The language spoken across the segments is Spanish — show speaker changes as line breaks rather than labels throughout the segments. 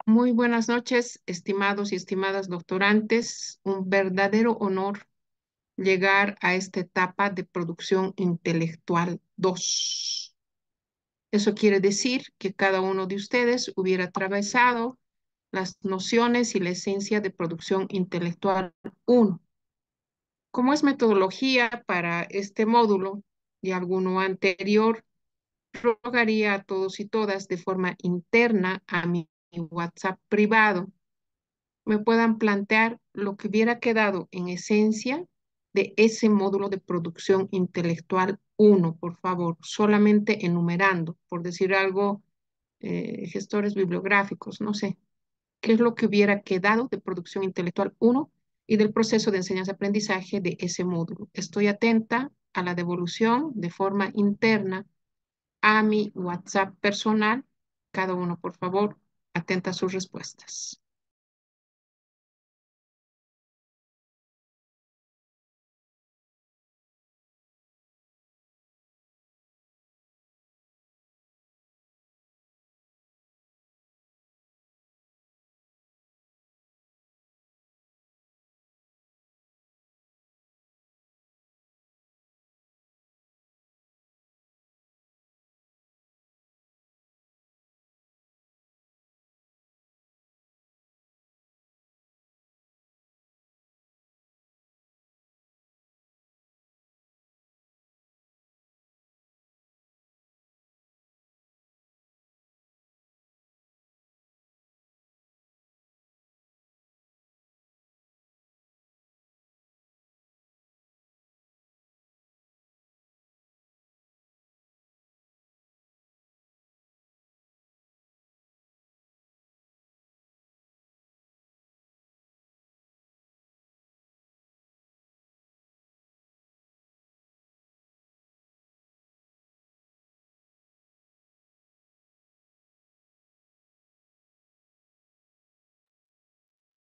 Muy buenas noches, estimados y estimadas doctorantes. Un verdadero honor llegar a esta etapa de producción intelectual 2. Eso quiere decir que cada uno de ustedes hubiera atravesado las nociones y la esencia de producción intelectual 1. Como es metodología para este módulo y alguno anterior, rogaría a todos y todas de forma interna a mi WhatsApp privado me puedan plantear lo que hubiera quedado en esencia de ese módulo de producción intelectual 1, por favor, solamente enumerando, por decir algo, gestores bibliográficos, no sé, qué es lo que hubiera quedado de producción intelectual 1 y del proceso de enseñanza-aprendizaje de ese módulo. Estoy atenta a la devolución de forma interna a mi WhatsApp personal. Cada uno, por favor, atenta a sus respuestas.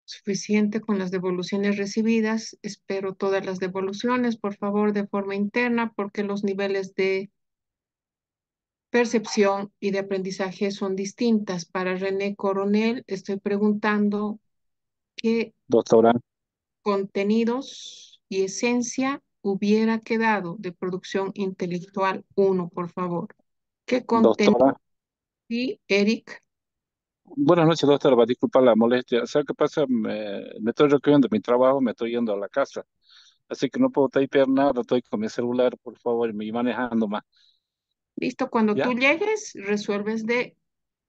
Suficiente con las devoluciones recibidas. Espero todas las devoluciones, por favor, de forma interna, porque los niveles de percepción y de aprendizaje son distintas. Para René Coronel, estoy preguntando qué
Doctora,
contenidos y esencia hubiera quedado de producción intelectual 1, por favor. ¿Qué contenido?
doctora,
Sí, Eric.
buenas noches, doctora, va a disculpar la molestia. ¿Sabe qué pasa? Me estoy recogiendo de mi trabajo, me estoy yendo a la casa, así que no puedo typear nada, estoy con mi celular, por favor, y manejando más.
Listo, cuando tú
¿Ya?
llegues, resuelves de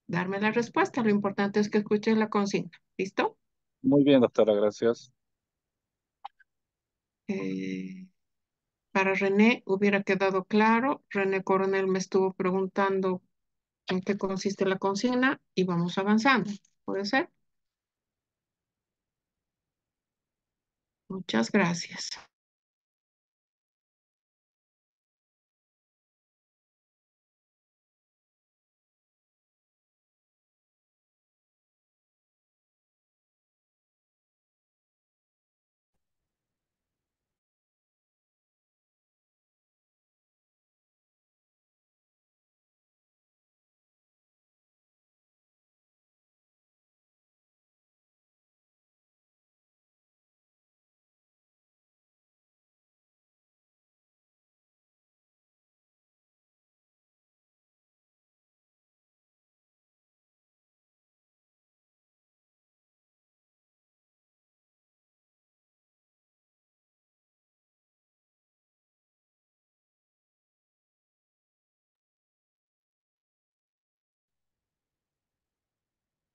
darme la respuesta. Lo importante es que escuches la consigna. ¿Listo?
Muy bien, doctora, gracias.
Eh, para René hubiera quedado claro. René Coronel me estuvo preguntando en qué consiste la consigna y vamos avanzando. ¿Puede ser? Muchas gracias.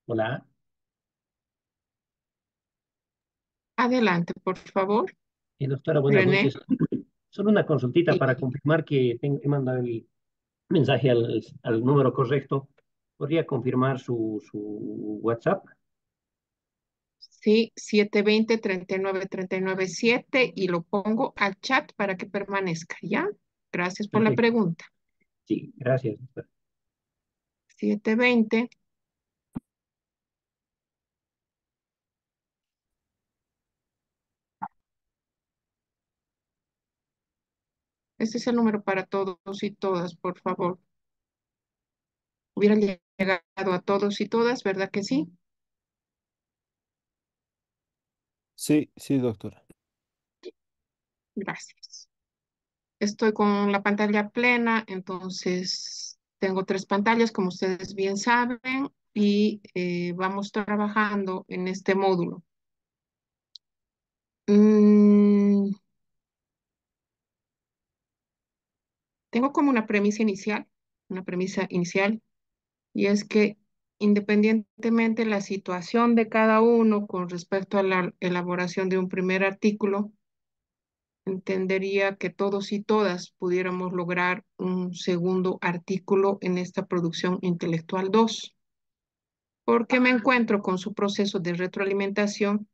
Hola,
Adelante, por favor.
doctora, buenas
René.
noches. Solo una consultita para
Sí,
confirmar que he mandado el mensaje al número correcto. ¿Podría confirmar su WhatsApp?
sí, 720 39 39 7 y lo pongo al chat para que permanezca, ¿ya? Gracias por la
Perfecto.
pregunta.
Sí, gracias, doctora.
720. Este es el número para todos y todas, por favor. Hubieran llegado a todos y todas, ¿verdad que sí?
Sí, sí, doctora.
Gracias. Estoy con la pantalla plena, entonces tengo tres pantallas, como ustedes bien saben, y vamos trabajando en este módulo. Mm, tengo como una premisa inicial, y es que independientemente de la situación de cada uno con respecto a la elaboración de un primer artículo, entendería que todos y todas pudiéramos lograr un segundo artículo en esta producción intelectual 2, porque me encuentro con su proceso de retroalimentación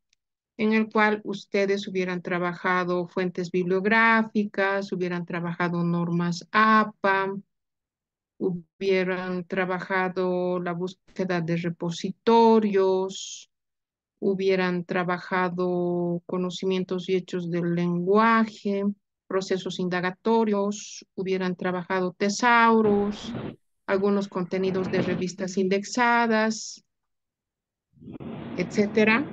en el cual ustedes hubieran trabajado fuentes bibliográficas, hubieran trabajado normas APA, hubieran trabajado la búsqueda de repositorios, hubieran trabajado conocimientos y hechos del lenguaje, procesos indagatorios, hubieran trabajado tesauros, algunos contenidos de revistas indexadas, etcétera.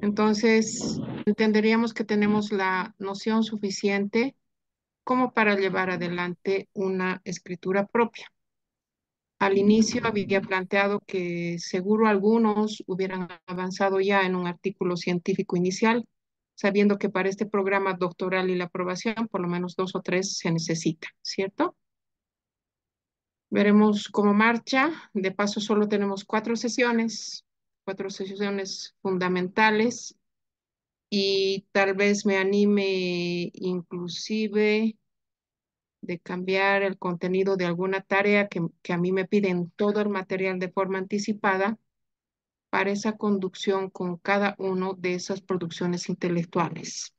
Entonces, entenderíamos que tenemos la noción suficiente como para llevar adelante una escritura propia. Al inicio había planteado que seguro algunos hubieran avanzado ya en un artículo científico inicial, sabiendo que para este programa doctoral y la aprobación por lo menos 2 o 3 se necesita, ¿cierto? Veremos cómo marcha. De paso, solo tenemos 4 sesiones fundamentales, y tal vez me anime inclusive de cambiar el contenido de alguna tarea que a mí me piden todo el material de forma anticipada para esa conducción con cada uno de esas producciones intelectuales.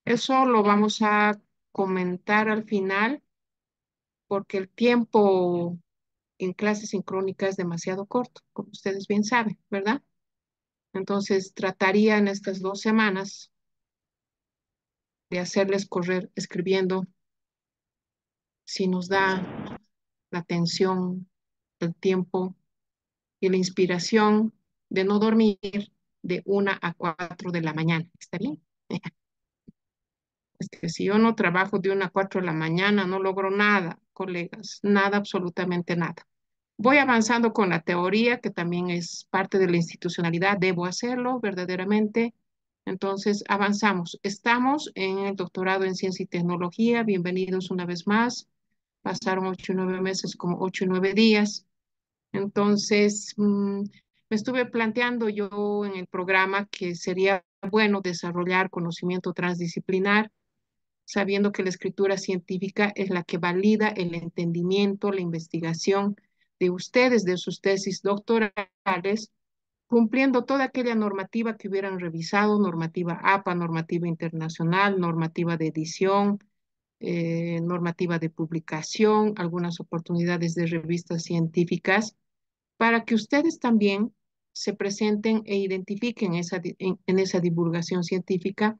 Eso lo vamos a comentar al final porque el tiempo en clase sincrónica es demasiado corto, como ustedes bien saben, ¿verdad? Entonces trataría en estas 2 semanas de hacerles correr escribiendo, si nos da la atención, el tiempo y la inspiración, de no dormir de 1 a 4 de la mañana. ¿Está bien? Es que si yo no trabajo de 1 a 4 de la mañana, no logro nada, colegas, nada, absolutamente nada. Voy avanzando con la teoría, que también es parte de la institucionalidad, debo hacerlo verdaderamente. Entonces, avanzamos. Estamos en el doctorado en ciencia y tecnología. Bienvenidos una vez más. Pasaron 8 y 9 meses, como 8 y 9 días. Entonces, me estuve planteando yo en el programa que sería bueno desarrollar conocimiento transdisciplinar, sabiendo que la escritura científica es la que valida el entendimiento, la investigación de ustedes, de sus tesis doctorales, cumpliendo toda aquella normativa que hubieran revisado, normativa APA, normativa internacional, normativa de edición, normativa de publicación, algunas oportunidades de revistas científicas, para que ustedes también se presenten e identifiquen en esa divulgación científica,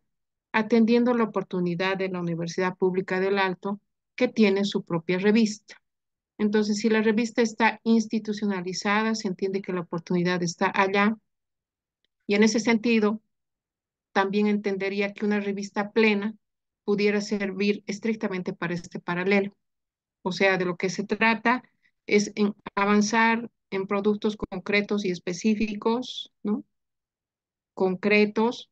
atendiendo la oportunidad de la Universidad Pública del Alto, que tiene su propia revista. Entonces, si la revista está institucionalizada, se entiende que la oportunidad está allá, y en ese sentido, también entendería que una revista plena pudiera servir estrictamente para este paralelo. O sea, de lo que se trata es en avanzar en productos concretos y específicos, ¿no? Concretos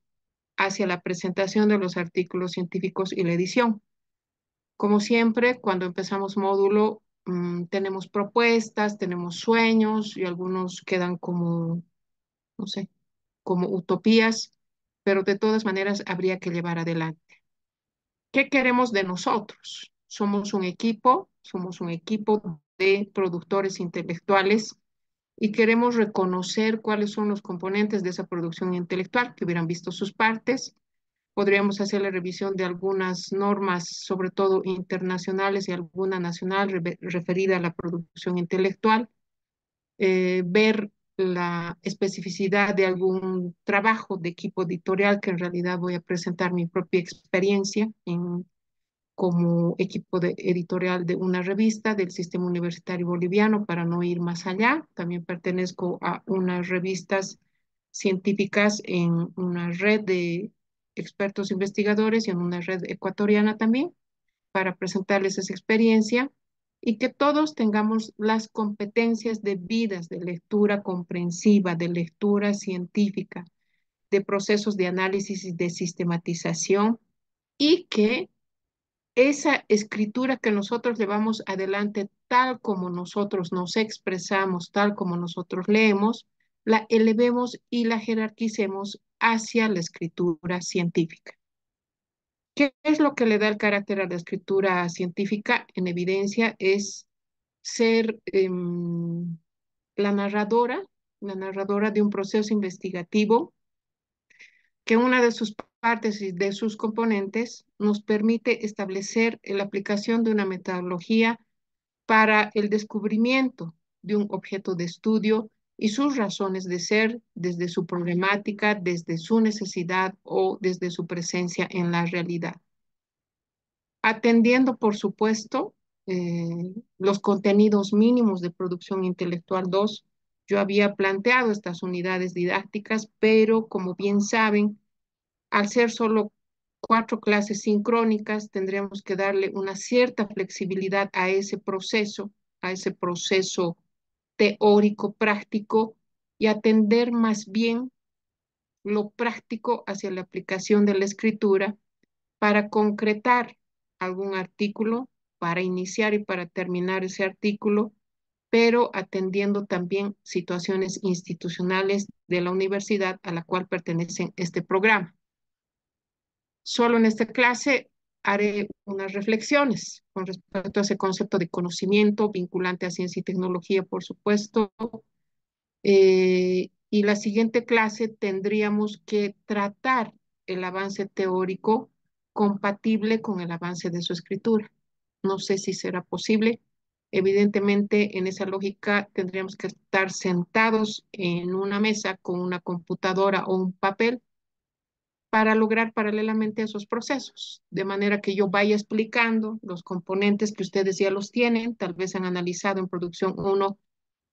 hacia la presentación de los artículos científicos y la edición. Como siempre, cuando empezamos módulo, tenemos propuestas, tenemos sueños y algunos quedan como, no sé, como utopías, pero de todas maneras habría que llevar adelante. ¿Qué queremos de nosotros? Somos un equipo de productores intelectuales y queremos reconocer cuáles son los componentes de esa producción intelectual, que hubieran visto sus partes. Podríamos hacer la revisión de algunas normas, sobre todo internacionales, y alguna nacional referida a la producción intelectual, ver la especificidad de algún trabajo de equipo editorial, que en realidad voy a presentar mi propia experiencia como equipo editorial de una revista del Sistema Universitario Boliviano, para no ir más allá. También pertenezco a unas revistas científicas en una red de expertos investigadores y en una red ecuatoriana también para presentarles esa experiencia y que todos tengamos las competencias debidas de lectura comprensiva, de lectura científica, de procesos de análisis y de sistematización y que esa escritura que nosotros llevamos adelante tal como nosotros nos expresamos, tal como nosotros leemos, la elevemos y la jerarquicemos hacia la escritura científica. ¿Qué es lo que le da el carácter a la escritura científica? En evidencia es ser la narradora de un proceso investigativo que una de sus partes y de sus componentes nos permite establecer la aplicación de una metodología para el descubrimiento de un objeto de estudio y sus razones de ser desde su problemática, desde su necesidad o desde su presencia en la realidad. Atendiendo, por supuesto, los contenidos mínimos de producción intelectual 2. Yo había planteado estas unidades didácticas, pero como bien saben, al ser solo 4 clases sincrónicas, tendríamos que darle una cierta flexibilidad a ese proceso teórico práctico y atender más bien lo práctico hacia la aplicación de la escritura para concretar algún artículo, para iniciar y para terminar ese artículo, pero atendiendo también situaciones institucionales de la universidad a la cual pertenece este programa. Solo en esta clase haré unas reflexiones con respecto a ese concepto de conocimiento vinculante a ciencia y tecnología, por supuesto. Y la siguiente clase tendríamos que tratar el avance teórico compatible con el avance de su escritura. No sé si será posible. Evidentemente, en esa lógica tendríamos que estar sentados en una mesa con una computadora o un papel para lograr paralelamente esos procesos, de manera que yo vaya explicando los componentes que ustedes ya los tienen, tal vez han analizado en producción uno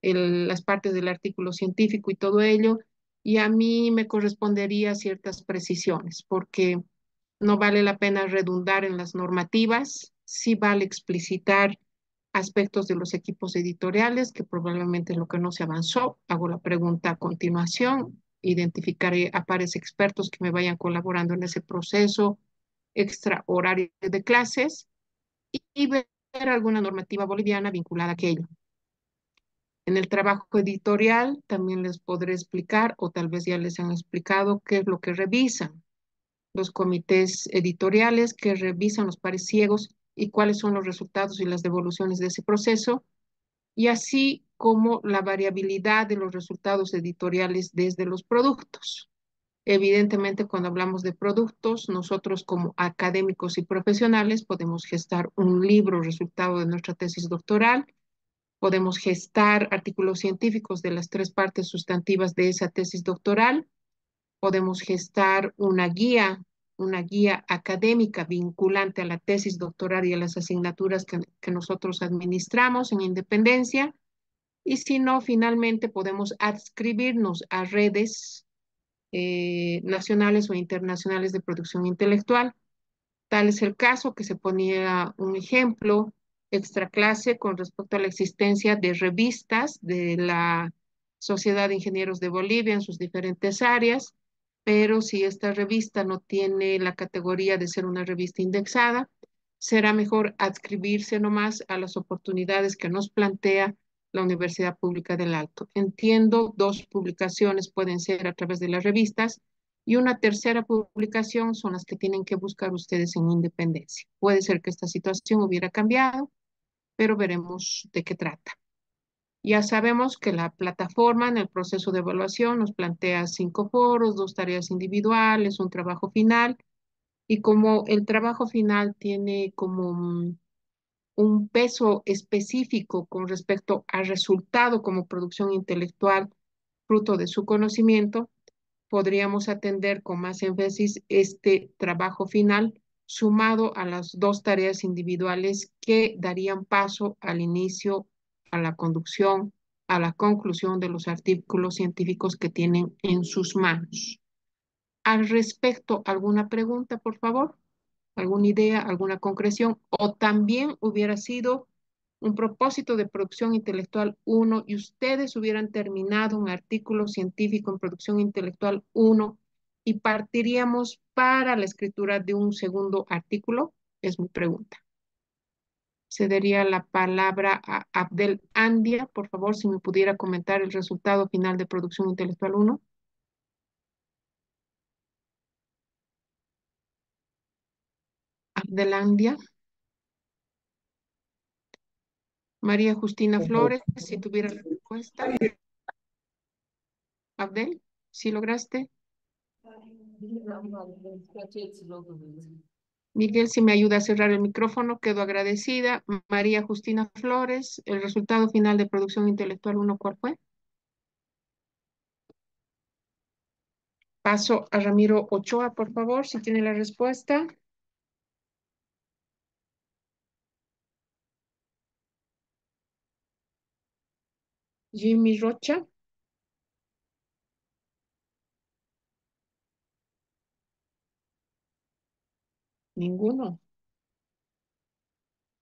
las partes del artículo científico y todo ello, y a mí me correspondería ciertas precisiones, porque no vale la pena redundar en las normativas, sí vale explicitar aspectos de los equipos editoriales, que probablemente es lo que no se avanzó. Hago la pregunta a continuación, identificaré a pares expertos que me vayan colaborando en ese proceso extra horario de clases y ver alguna normativa boliviana vinculada a aquello. En el trabajo editorial también les podré explicar, o tal vez ya les han explicado, qué es lo que revisan los comités editoriales, que revisan los pares ciegos y cuáles son los resultados y las devoluciones de ese proceso, y así como la variabilidad de los resultados editoriales desde los productos. Evidentemente, cuando hablamos de productos, nosotros como académicos y profesionales podemos gestar un libro resultado de nuestra tesis doctoral, podemos gestar artículos científicos de las 3 partes sustantivas de esa tesis doctoral, podemos gestar una guía académica vinculante a la tesis doctoral y a las asignaturas que nosotros administramos en independencia, y si no, finalmente podemos adscribirnos a redes nacionales o internacionales de producción intelectual. Tal es el caso que se ponía un ejemplo extra clase con respecto a la existencia de revistas de la Sociedad de Ingenieros de Bolivia en sus diferentes áreas, pero si esta revista no tiene la categoría de ser una revista indexada, será mejor adscribirse nomás a las oportunidades que nos plantea la Universidad Pública del Alto. Entiendo, 2 publicaciones pueden ser a través de las revistas y una tercera publicación son las que tienen que buscar ustedes en independencia. Puede ser que esta situación hubiera cambiado, pero veremos de qué trata. Ya sabemos que la plataforma en el proceso de evaluación nos plantea 5 foros, 2 tareas individuales, un trabajo final, y como el trabajo final tiene como un peso específico con respecto al resultado como producción intelectual fruto de su conocimiento, podríamos atender con más énfasis este trabajo final sumado a las 2 tareas individuales que darían paso al inicio, a la conducción, a la conclusión de los artículos científicos que tienen en sus manos. al respecto alguna pregunta, por favor? ¿Alguna idea, alguna concreción? ¿O también hubiera sido un propósito de producción intelectual uno y ustedes hubieran terminado un artículo científico en producción intelectual uno y partiríamos para la escritura de un segundo artículo? Es mi pregunta. Cedería la palabra a Abdel Andia, por favor, si me pudiera comentar el resultado final de producción intelectual uno. Abdel Andia. María Justina Flores, si tuviera la respuesta. Abdel, ¿sí lograste? Miguel, si me ayuda a cerrar el micrófono, quedo agradecida. María Justina Flores, el resultado final de producción intelectual uno, ¿cuál fue? Paso a Ramiro Ochoa, por favor, si tiene la respuesta. Jimmy Rocha, ninguno.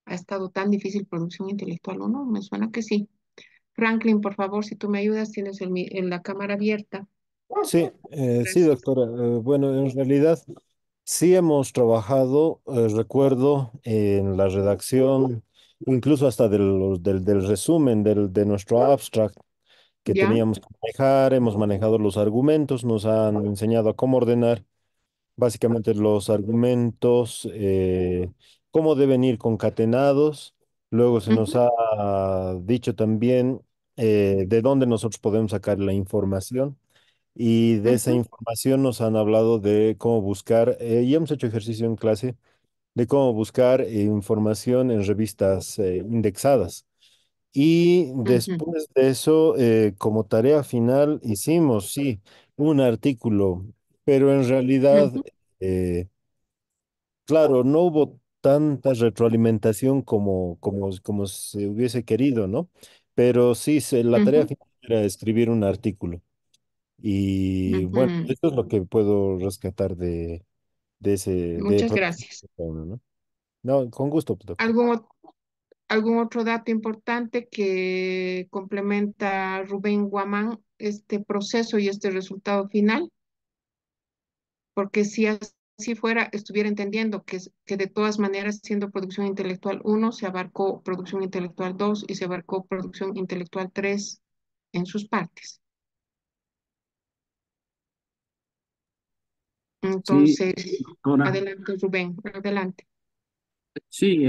Ha estado tan difícil producción intelectual uno, me suena que sí. Franklin, por favor, si tú me ayudas, tienes en la cámara abierta.
Sí, sí,
Gracias.
doctora. Bueno, en realidad sí hemos trabajado, recuerdo, en la redacción, incluso hasta del resumen de nuestro abstract que
¿Ya?
teníamos que manejar, hemos manejado los argumentos, nos han enseñado a cómo ordenar básicamente los argumentos, cómo deben ir concatenados. Luego se nos
Ujú,
ha dicho también de dónde nosotros podemos sacar la información. Y de esa
ujú,
información nos han hablado de cómo buscar, y hemos hecho ejercicio en clase, de cómo buscar información en revistas indexadas. Y
ujú,
después de eso, como tarea final, hicimos, sí, un artículo, pero en realidad,
ujú,
eh, claro, no hubo tanta retroalimentación como se hubiese querido, ¿no? Pero sí, la tarea
ujú,
final era escribir un artículo. Y bueno,
ujú.
esto es lo que puedo rescatar de
Muchas
producción,
gracias.
¿no? No, con gusto, doctor.
¿Algún, algún otro dato importante que complementa Rubén Guamán este proceso y este resultado final? Porque si así fuera, estuviera entendiendo que de todas maneras, siendo producción intelectual uno se abarcó producción intelectual 2 y se abarcó producción intelectual 3 en sus partes.
Sí,
Entonces,
doctora.
adelante, Rubén, adelante.
Sí,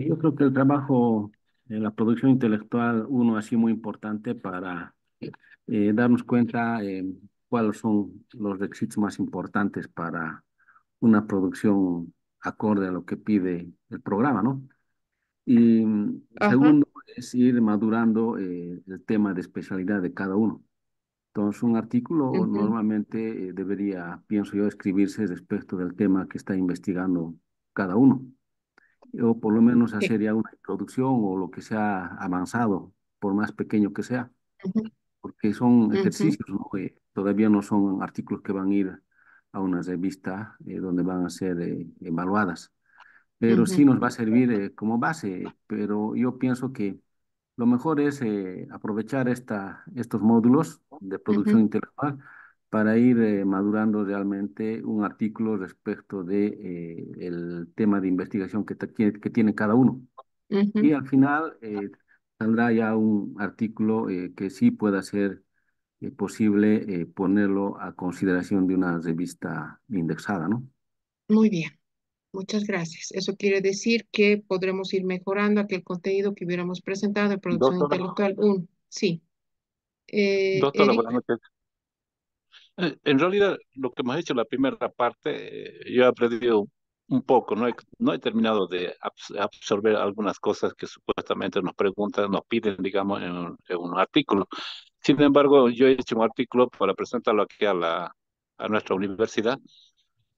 yo creo que el trabajo en la producción intelectual, uno ha sido muy importante para darnos cuenta cuáles son los requisitos más importantes para una producción acorde a lo que pide el programa, ¿no? Y
Ajá,
segundo, es ir madurando el tema de especialidad de cada uno. Entonces, un artículo
ujú,
normalmente debería, pienso yo, escribirse respecto del tema que está investigando cada uno, o por lo menos
sí,
hacer ya una introducción o lo que sea avanzado, por más pequeño que sea,
ujú,
porque son
ujú,
ejercicios, ¿no? Todavía no son artículos que van a ir a una revista donde van a ser evaluadas, pero sí
ujú,
nos va a servir como base, pero yo pienso que lo mejor es aprovechar estos módulos de producción
ujú,
intelectual para ir madurando realmente un artículo respecto de el tema de investigación que tiene cada uno.
ujú.
Y al final saldrá ya un artículo que sí pueda ser posible ponerlo a consideración de una revista indexada, ¿no?
Muy bien, muchas gracias. Eso quiere decir que podremos ir mejorando aquel contenido que hubiéramos presentado en producción
Doctora,
intelectual 1. Sí.
doctora,
Eric,
buenas noches. En realidad, lo que hemos hecho la primera parte, yo he aprendido un poco, no he terminado de absorber algunas cosas que supuestamente nos preguntan, nos piden, digamos, en un artículo. Sin embargo, yo he hecho un artículo para presentarlo aquí a nuestra universidad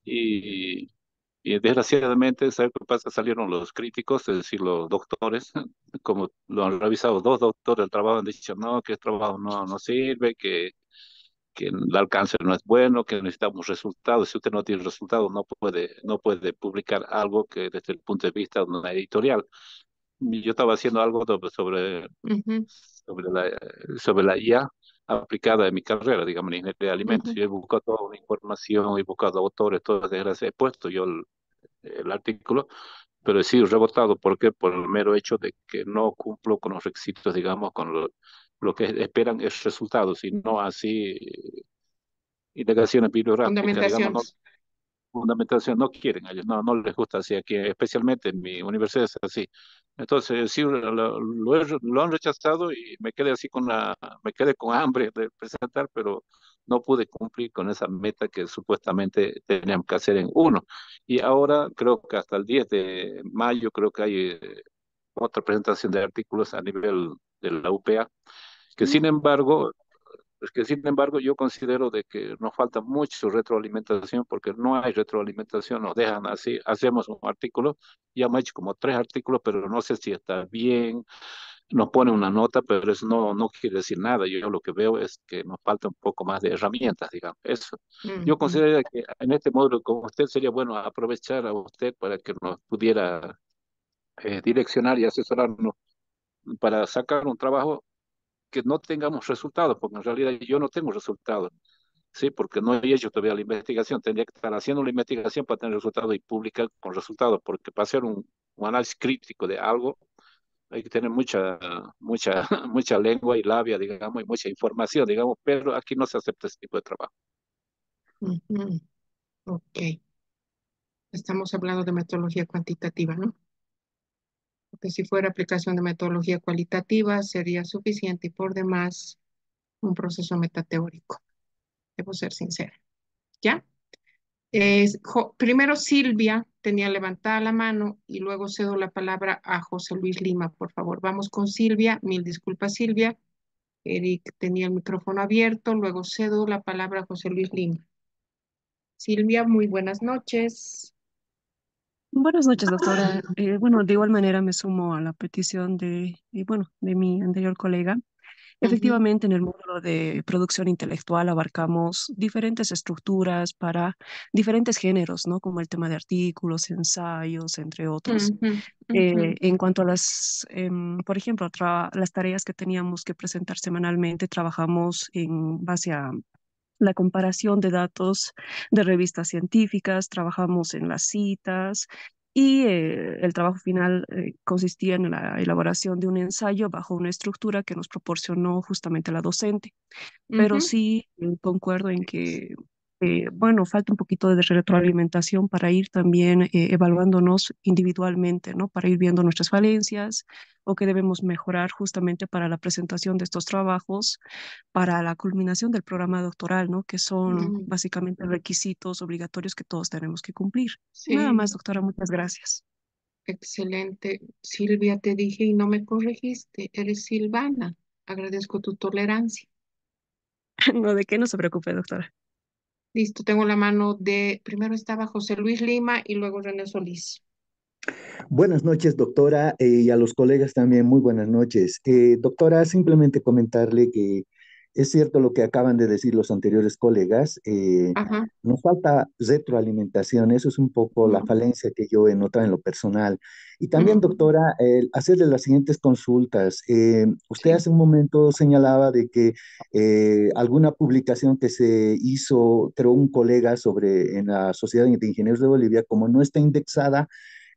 y, y desgraciadamente, ¿sabe qué pasa? Salieron los críticos, es decir, los doctores, como lo han revisado dos doctores del trabajo, han dicho, no, que el trabajo no sirve, que el alcance no es bueno, que necesitamos resultados. Si usted no tiene resultados, no puede publicar algo que desde el punto de vista de una editorial. Yo estaba haciendo algo
Ujú,
sobre la, sobre la IA aplicada en mi carrera, digamos, en ingeniería de alimentos.
ujú.
Yo he buscado toda una información, he buscado autores, todo, he puesto yo el artículo, pero he sido rebotado. ¿Por qué? Por el mero hecho de que no cumplo con los requisitos, digamos, lo que esperan es resultados, y no así indagaciones bibliográficas, digamos, no,
Fundamentaciones.
fundamentación no quieren ellos, no les gusta así aquí, especialmente en mi universidad es así. Entonces, sí, lo han rechazado y me quedé con hambre de presentar, pero no pude cumplir con esa meta que supuestamente teníamos que hacer en uno. Y ahora creo que hasta el 10 de mayo creo que hay otra presentación de artículos a nivel de la UPA, que sin
Mm,
embargo sin embargo yo considero de que nos falta mucho retroalimentación, porque no hay retroalimentación, nos dejan así, hacemos un artículo, ya hemos hecho como 3 artículos, pero no sé si está bien, nos pone una nota, pero eso no quiere decir nada. Yo lo que veo es que nos falta un poco más de herramientas, digamos, eso. Yo
ujú,
considero que en este módulo con usted sería bueno aprovechar a usted para que nos pudiera direccionar y asesorarnos para sacar un trabajo que no tengamos resultados, porque en realidad yo no tengo resultados. Sí, porque no he hecho todavía la investigación. Tendría que estar haciendo la investigación para tener resultados y publicar con resultados, porque para hacer un análisis crítico de algo hay que tener mucha lengua y labia, digamos, y mucha información, digamos, pero aquí no se acepta ese tipo de trabajo.
ujú. Ok, estamos hablando de metodología cuantitativa, ¿no? Porque si fuera aplicación de metodología cualitativa sería suficiente y por demás un proceso metateórico. Debo ser sincera. ¿Ya? Primero Silvia tenía levantada la mano y luego cedo la palabra a José Luis Lima, por favor. Vamos con Silvia. Mil disculpas, Silvia. Eric tenía el micrófono abierto, luego cedo la palabra a José Luis Lima. Silvia, muy buenas noches.
Buenas noches, doctora. Bueno, de igual manera me sumo a la petición de mi anterior colega.
Ujú,
Efectivamente, en el módulo de producción intelectual abarcamos diferentes estructuras para diferentes géneros, ¿no? Como el tema de artículos, ensayos, entre otros.
ujú, ujú,
En cuanto a por ejemplo, las tareas que teníamos que presentar semanalmente, trabajamos en base a la comparación de datos de revistas científicas, trabajamos en las citas y el trabajo final consistía en la elaboración de un ensayo bajo una estructura que nos proporcionó justamente la docente. Pero
ujú.
sí concuerdo en que, bueno, falta un poquito de retroalimentación para ir también evaluándonos individualmente, ¿no? Para ir viendo nuestras falencias o qué debemos mejorar justamente para la presentación de estos trabajos, para la culminación del programa doctoral, ¿no? Que son
Mm,
básicamente requisitos obligatorios que todos tenemos que cumplir. Nada más,
sí,
doctora, muchas gracias.
excelente. Silvia, te dije y no me corregiste. Eres Silvana. Agradezco tu tolerancia.
No, de qué no se preocupe, doctora.
Listo, tengo la mano de, primero estaba José Luis Lima y luego René Solís.
Buenas noches, doctora, y a los colegas también, muy buenas noches. Doctora, simplemente comentarle que es cierto lo que acaban de decir los anteriores colegas.
Ajá.
Nos falta retroalimentación, eso es un poco la
Mm,
falencia que yo he notado en lo personal. Y también,
mm,
doctora, hacerle las siguientes consultas. Usted
sí.
hace un momento señalaba de que alguna publicación que se hizo, creo, un colega sobre en la Sociedad de Ingenieros de Bolivia, como no está indexada,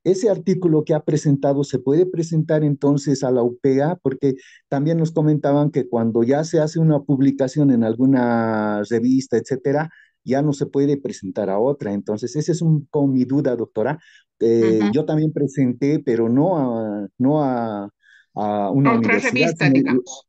ese artículo que ha presentado se puede presentar entonces a la UPEA, porque también nos comentaban que cuando ya se hace una publicación en alguna revista, etcétera, ya no se puede presentar a otra. Entonces, esa es con mi duda, doctora.
Ujú.
Yo también presenté, pero a una
Otra
universidad,
revista, digamos.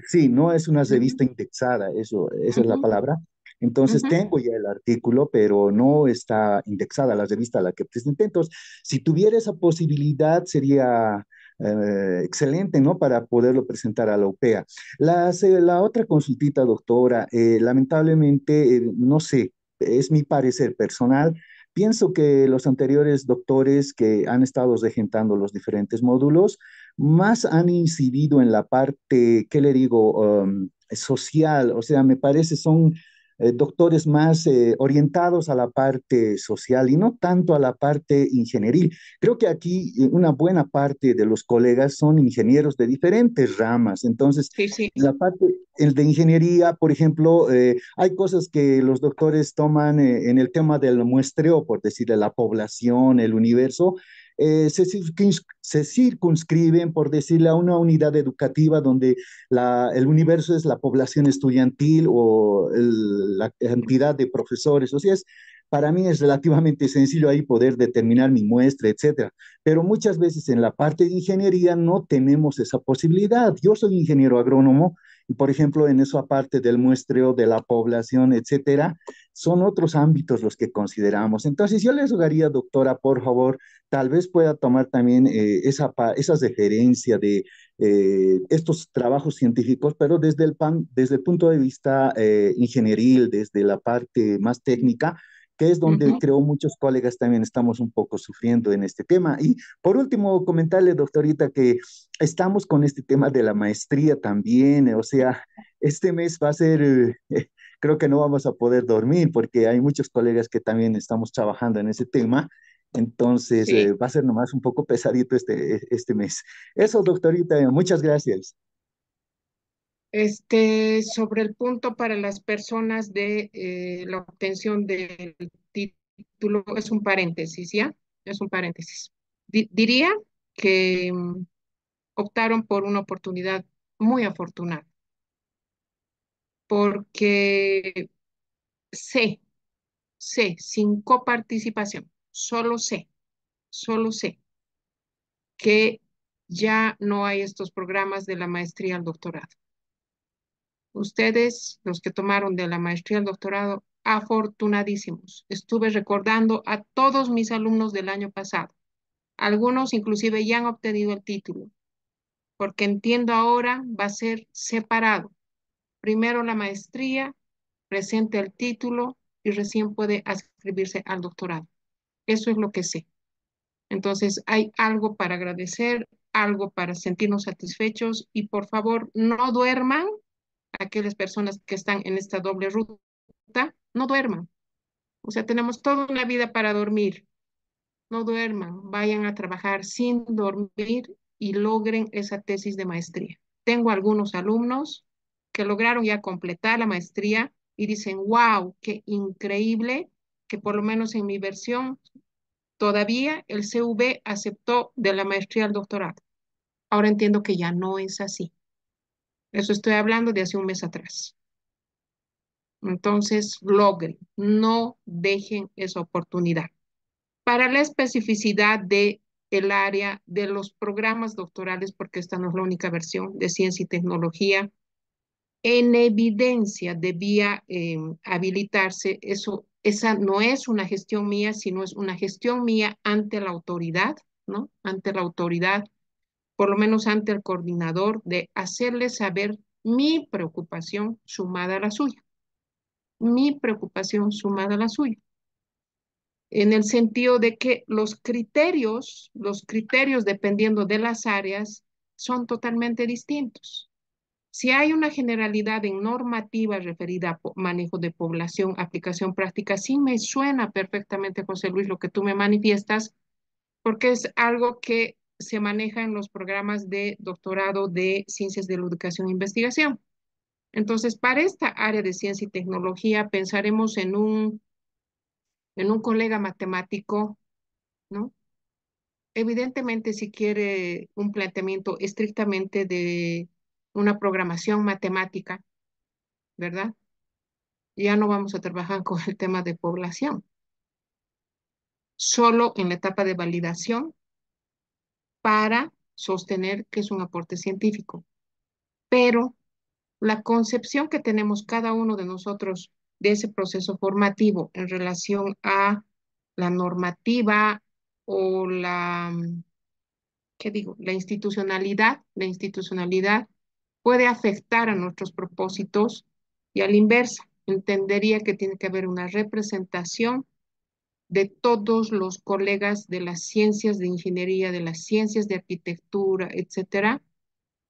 sí, no es una
Ujú,
revista indexada, esa es la
ujú,
palabra. Entonces
ujú.
tengo ya el artículo, pero no está indexada la revista a la que presenté. Entonces, si tuviera esa posibilidad, sería excelente, ¿no? Para poderlo presentar a la UPEA. La otra consultita, doctora, lamentablemente, no sé, es mi parecer personal. Pienso que los anteriores doctores que han estado regentando los diferentes módulos, más han incidido en la parte, ¿qué le digo? social, o sea, me parece son doctores más orientados a la parte social y no tanto a la parte ingenieril. Creo que aquí una buena parte de los colegas son ingenieros de diferentes ramas, entonces
Sí, sí.
en la parte el de ingeniería, por ejemplo, hay cosas que los doctores toman en el tema del muestreo, por decirle, la población, el universo, se circunscriben, por decirle, a una unidad educativa donde el universo es la población estudiantil o la cantidad de profesores. O sea, para mí es relativamente sencillo ahí poder determinar mi muestra, etcétera. Pero muchas veces en la parte de ingeniería no tenemos esa posibilidad. Yo soy ingeniero agrónomo y, por ejemplo, en eso aparte del muestreo de la población, etcétera, son otros ámbitos los que consideramos. Entonces, yo les rogaría, doctora, por favor, tal vez pueda tomar también esa deferencia de estos trabajos científicos, pero desde el punto de vista ingenieril, desde la parte más técnica, que es donde
Ujú.
creo muchos colegas también estamos un poco sufriendo en este tema. Y por último, comentarle, doctorita, que estamos con este tema de la maestría también, o sea, este mes va a ser, creo que no vamos a poder dormir porque hay muchos colegas que también estamos trabajando en ese tema. Entonces,
Sí.
va a ser nomás un poco pesadito este mes. Eso, doctorita, muchas gracias.
Sobre el punto para las personas de la obtención del título, es un paréntesis, ¿ya? Es un paréntesis. Diría que optaron por una oportunidad muy afortunada, porque sé, sin coparticipación, solo sé que ya no hay estos programas de la maestría al doctorado. Ustedes, los que tomaron de la maestría al doctorado, afortunadísimos. Estuve recordando a todos mis alumnos del año pasado. Algunos inclusive ya han obtenido el título, porque entiendo ahora va a ser separado. Primero la maestría, presente el título y recién puede adscribirse al doctorado. Eso es lo que sé. Entonces, hay algo para agradecer, algo para sentirnos satisfechos y por favor, no duerman aquellas personas que están en esta doble ruta, no duerman. O sea, tenemos toda una vida para dormir. No duerman, vayan a trabajar sin dormir y logren esa tesis de maestría. Tengo algunos alumnos que lograron ya completar la maestría y dicen, wow, qué increíble que por lo menos en mi versión todavía el CV aceptó de la maestría al doctorado. Ahora entiendo que ya no es así. Eso estoy hablando de hace un mes atrás. Entonces, logren, no dejen esa oportunidad. Para la especificidad de el área de los programas doctorales, porque esta no es la única versión de ciencia y tecnología, en evidencia debía habilitarse eso. Esa no es una gestión mía, sino es una gestión mía ante la autoridad, ¿no? Ante la autoridad, por lo menos ante el coordinador, de hacerle saber mi preocupación sumada a la suya, mi preocupación sumada a la suya, en el sentido de que los criterios dependiendo de las áreas son totalmente distintos. Si hay una generalidad en normativa referida a manejo de población, aplicación práctica, sí me suena perfectamente, José Luis, lo que tú me manifiestas, porque es algo que se maneja en los programas de doctorado de ciencias de la educación e investigación. Entonces, para esta área de ciencia y tecnología, pensaremos en un colega matemático, ¿no? Evidentemente, si quiere un planteamiento estrictamente de una programación matemática, ¿verdad? Ya no vamos a trabajar con el tema de población, solo en la etapa de validación para sostener que es un aporte científico. Pero la concepción que tenemos cada uno de nosotros de ese proceso formativo en relación a la normativa o ¿qué digo? La institucionalidad puede afectar a nuestros propósitos y a la inversa. Entendería que tiene que haber una representación de todos los colegas de las ciencias de ingeniería, de las ciencias de arquitectura, etcétera,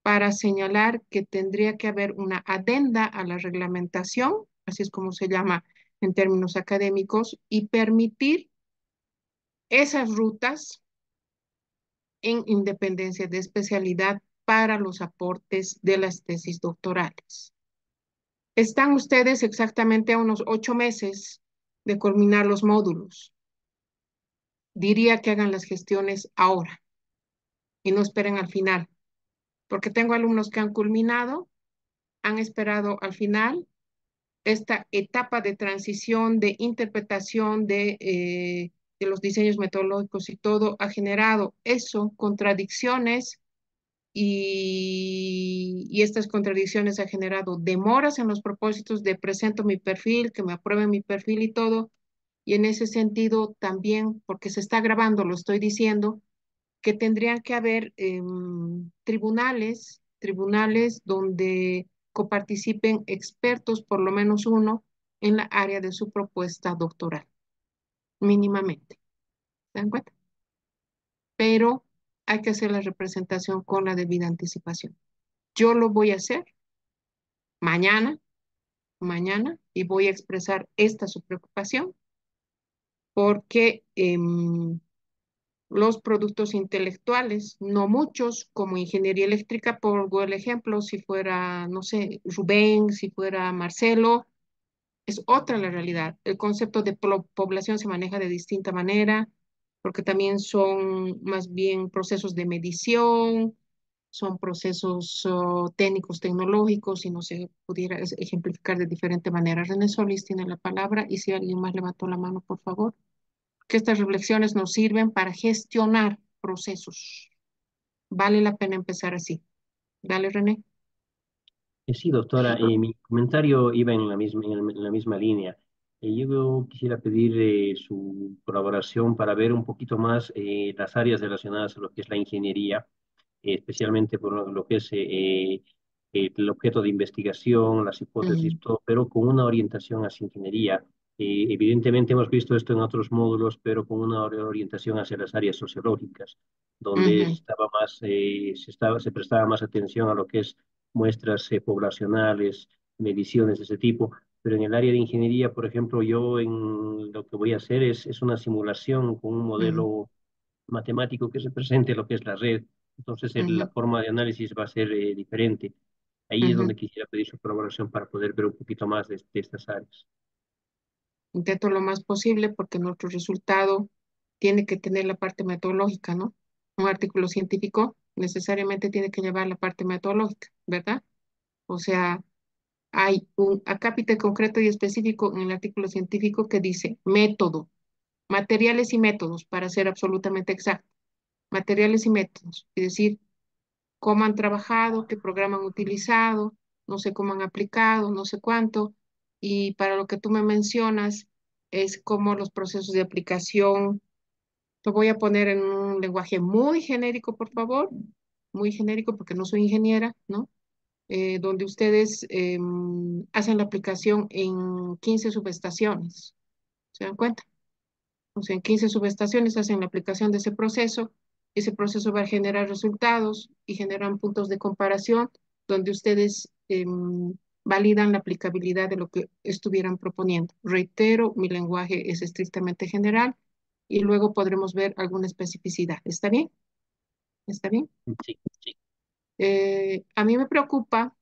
para señalar que tendría que haber una adenda a la reglamentación, así es como se llama en términos académicos, y permitir esas rutas en independencia de especialidad para los aportes de las tesis doctorales. Están ustedes exactamente a unos 8 meses de culminar los módulos. Diría que hagan las gestiones ahora y no esperen al final, porque tengo alumnos que han culminado, han esperado al final. Esta etapa de transición, de interpretación de los diseños metodológicos y todo ha generado eso, contradicciones y estas contradicciones ha generado demoras en los propósitos de presento mi perfil, que me aprueben mi perfil y todo. Y en ese sentido también, porque se está grabando, lo estoy diciendo, que tendrían que haber tribunales donde coparticipen expertos, por lo menos uno, en la área de su propuesta doctoral, mínimamente. ¿Se dan cuenta? Pero hay que hacer la representación con la debida anticipación. Yo lo voy a hacer mañana, y voy a expresar esta su preocupación porque los productos intelectuales, no muchos, como ingeniería eléctrica, por el ejemplo, si fuera, no sé, Rubén, si fuera Marcelo, es otra la realidad. El concepto de población se maneja de distinta manera, porque también son más bien procesos de medición, son procesos técnicos, tecnológicos, y no se pudiera ejemplificar de diferente manera. René Solís tiene la palabra, y si alguien más levantó la mano, por favor, que estas reflexiones nos sirven para gestionar procesos. Vale la pena empezar así. Dale, René.
Sí, doctora, mi comentario iba en la misma línea. Yo quisiera pedir su colaboración para ver un poquito más las áreas relacionadas a lo que es la ingeniería, especialmente por lo que es el objeto de investigación, las hipótesis,
Mm,
todo, pero con una orientación hacia ingeniería. Evidentemente hemos visto esto en otros módulos, pero con una orientación hacia las áreas sociológicas, donde
ujú,
se prestaba más atención a lo que es muestras poblacionales, mediciones de ese tipo. Pero en el área de ingeniería, por ejemplo, yo en lo que voy a hacer es una simulación con un
ujú,
modelo matemático que represente lo que es la red. Entonces, la
ujú,
forma de análisis va a ser diferente. Ahí es
ujú.
donde quisiera pedir su colaboración para poder ver un poquito más de estas áreas.
Intento lo más posible porque nuestro resultado tiene que tener la parte metodológica, ¿no? Un artículo científico necesariamente tiene que llevar la parte metodológica, ¿verdad? O sea, hay un acápite concreto y específico en el artículo científico que dice método, materiales y métodos, para ser absolutamente exacto. Materiales y métodos, es decir, cómo han trabajado, qué programa han utilizado, no sé cómo han aplicado, no sé cuánto. Y para lo que tú me mencionas, es como los procesos de aplicación. Lo voy a poner en un lenguaje muy genérico, por favor, muy genérico porque no soy ingeniera, ¿no? Donde ustedes hacen la aplicación en 15 subestaciones. ¿Se dan cuenta? O sea, en 15 subestaciones hacen la aplicación de ese proceso. Ese proceso va a generar resultados y generan puntos de comparación donde ustedes validan la aplicabilidad de lo que estuvieran proponiendo. Reitero, mi lenguaje es estrictamente general y luego podremos ver alguna especificidad. ¿Está bien? ¿Está bien?
Sí, sí.
A mí me preocupa,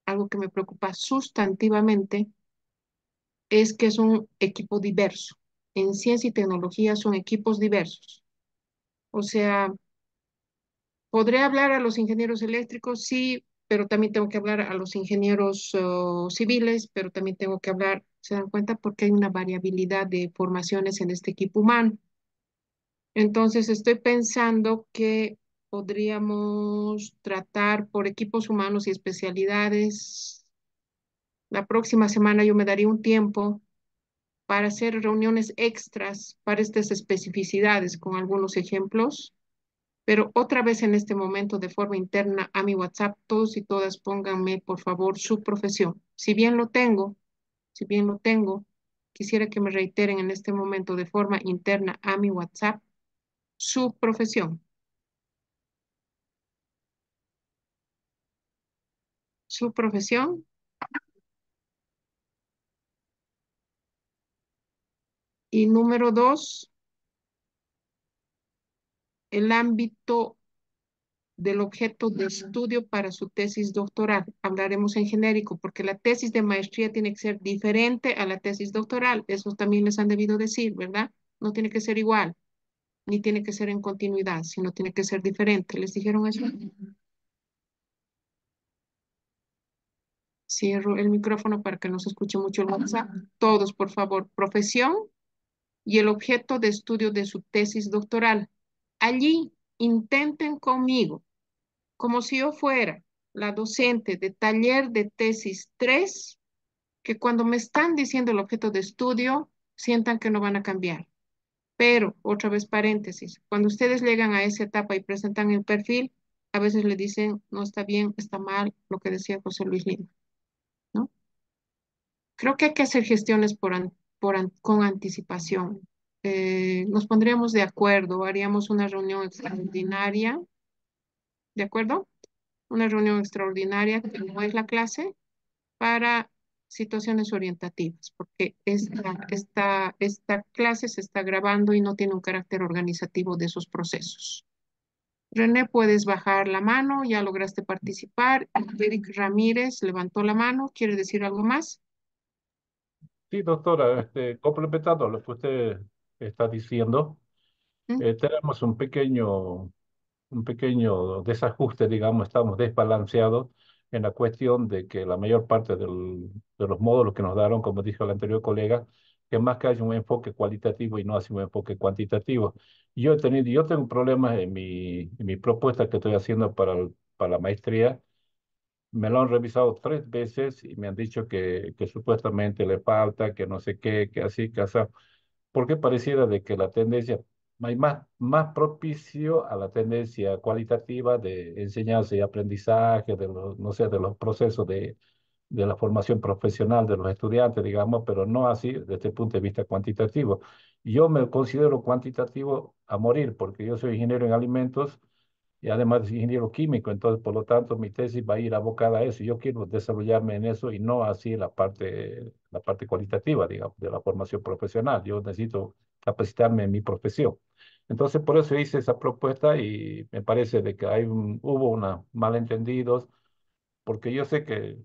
algo que me preocupa sustantivamente, es que es un equipo diverso. En ciencia y tecnología son equipos diversos. O sea, podré hablar a los ingenieros eléctricos, sí, pero también tengo que hablar a los ingenieros civiles, pero también tengo que hablar, ¿se dan cuenta? Porque hay una variabilidad de formaciones en este equipo humano. Entonces, estoy pensando que podríamos tratar por equipos humanos y especialidades. La próxima semana yo me daría un tiempo para hacer reuniones extras para estas especificidades con algunos ejemplos. Pero otra vez en este momento, de forma interna a mi WhatsApp, todos y todas pónganme, por favor, su profesión. Si bien lo tengo, quisiera que me reiteren en este momento de forma interna a mi WhatsApp su profesión. su profesión. Y número 2, el ámbito del objeto de estudio para su tesis doctoral. Hablaremos en genérico porque la tesis de maestría tiene que ser diferente a la tesis doctoral. Eso también les han debido decir, ¿verdad? No tiene que ser igual, ni tiene que ser en continuidad, sino tiene que ser diferente. ¿Les dijeron eso? Cierro el micrófono para que no se escuche mucho el WhatsApp. Todos, por favor, profesión y el objeto de estudio de su tesis doctoral. Allí intenten conmigo, como si yo fuera la docente de taller de tesis 3, que cuando me están diciendo el objeto de estudio, sientan que no van a cambiar. Pero, otra vez paréntesis, cuando ustedes llegan a esa etapa y presentan el perfil, a veces le dicen, no está bien, está mal, lo que decía José Luis Lima, ¿no? Creo que hay que hacer gestiones con anticipación. Nos pondríamos de acuerdo, haríamos una reunión extraordinaria, ¿de acuerdo? Una reunión extraordinaria que no es la clase para situaciones orientativas, porque esta clase se está grabando y no tiene un carácter organizativo de esos procesos. René, puedes bajar la mano, ya lograste participar. Eric Ramírez levantó la mano, ¿quiere decir algo más?
Sí, doctora, complementando lo que usted está diciendo,
¿Mm?
tenemos un pequeño desajuste, digamos, estamos desbalanceados en la cuestión de que la mayor parte de los módulos que nos dieron, como dijo el anterior colega, que más que haya un enfoque cualitativo y no hace un enfoque cuantitativo. Yo tengo problemas en mi propuesta que estoy haciendo para la maestría. Me lo han revisado 3 veces y me han dicho que supuestamente le falta, que no sé qué, que así, que así, porque pareciera de que la tendencia, hay más propicio a la tendencia cualitativa de enseñanza y aprendizaje, de los, no sé, de los procesos de la formación profesional de los estudiantes, digamos, pero no así desde el punto de vista cuantitativo. Yo me considero cuantitativo a morir, porque yo soy ingeniero en alimentos y además es ingeniero químico, entonces por lo tanto mi tesis va a ir abocada a eso. Yo quiero desarrollarme en eso y no así la parte cualitativa, digamos, de la formación profesional. Yo necesito capacitarme en mi profesión. Entonces por eso hice esa propuesta y me parece de que hubo unos malentendidos, porque yo sé que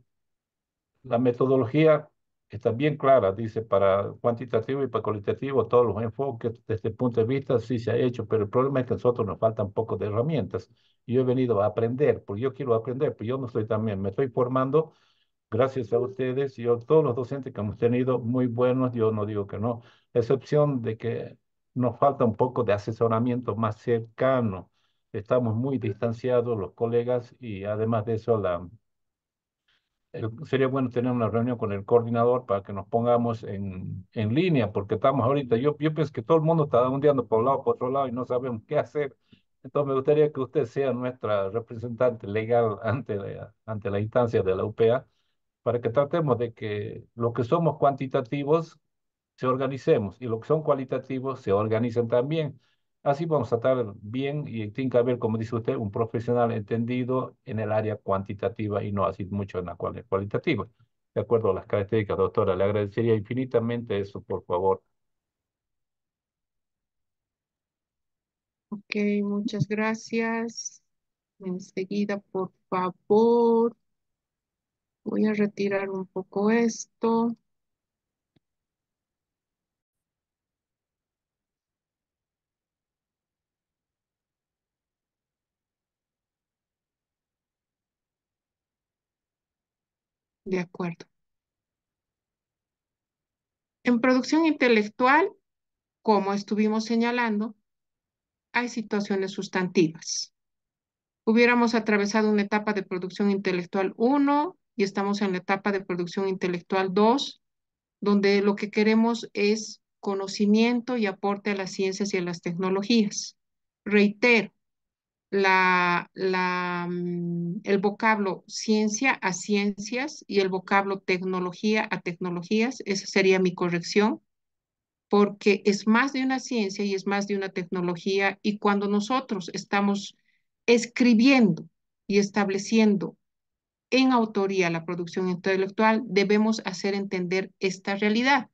la metodología está bien clara, dice, para cuantitativo y para cualitativo, todos los enfoques desde el punto de vista sí se ha hecho, pero el problema es que a nosotros nos faltan un poco de herramientas. Y yo he venido a aprender, porque yo quiero aprender, pero yo no estoy también, me estoy formando gracias a ustedes. Todos los docentes que hemos tenido, muy buenos, yo no digo que no, excepción de que nos falta un poco de asesoramiento más cercano. Estamos muy distanciados los colegas y además de eso sería bueno tener una reunión con el coordinador para que nos pongamos en línea, porque estamos ahorita, yo pienso que todo el mundo está ondeando por un lado, por otro lado y no sabemos qué hacer. Entonces me gustaría que usted sea nuestra representante legal ante la instancia de la UPA, para que tratemos de que lo que somos cuantitativos se organicemos y los que son cualitativos se organicen también. Así vamos a estar bien y tiene que haber, como dice usted, un profesional entendido en el área cuantitativa y no así mucho en la cualitativa. De acuerdo a las características, doctora, le agradecería infinitamente eso, por favor.
Ok, muchas gracias. Enseguida, por favor, voy a retirar un poco esto. De acuerdo. En producción intelectual, como estuvimos señalando, hay situaciones sustantivas. Hubiéramos atravesado una etapa de producción intelectual 1 y estamos en la etapa de producción intelectual 2, donde lo que queremos es conocimiento y aporte a las ciencias y a las tecnologías. Reitero, el vocablo ciencia a ciencias y el vocablo tecnología a tecnologías, esa sería mi corrección, porque es más de una ciencia y es más de una tecnología, y cuando nosotros estamos escribiendo y estableciendo en autoría la producción intelectual, debemos hacer entender esta realidad.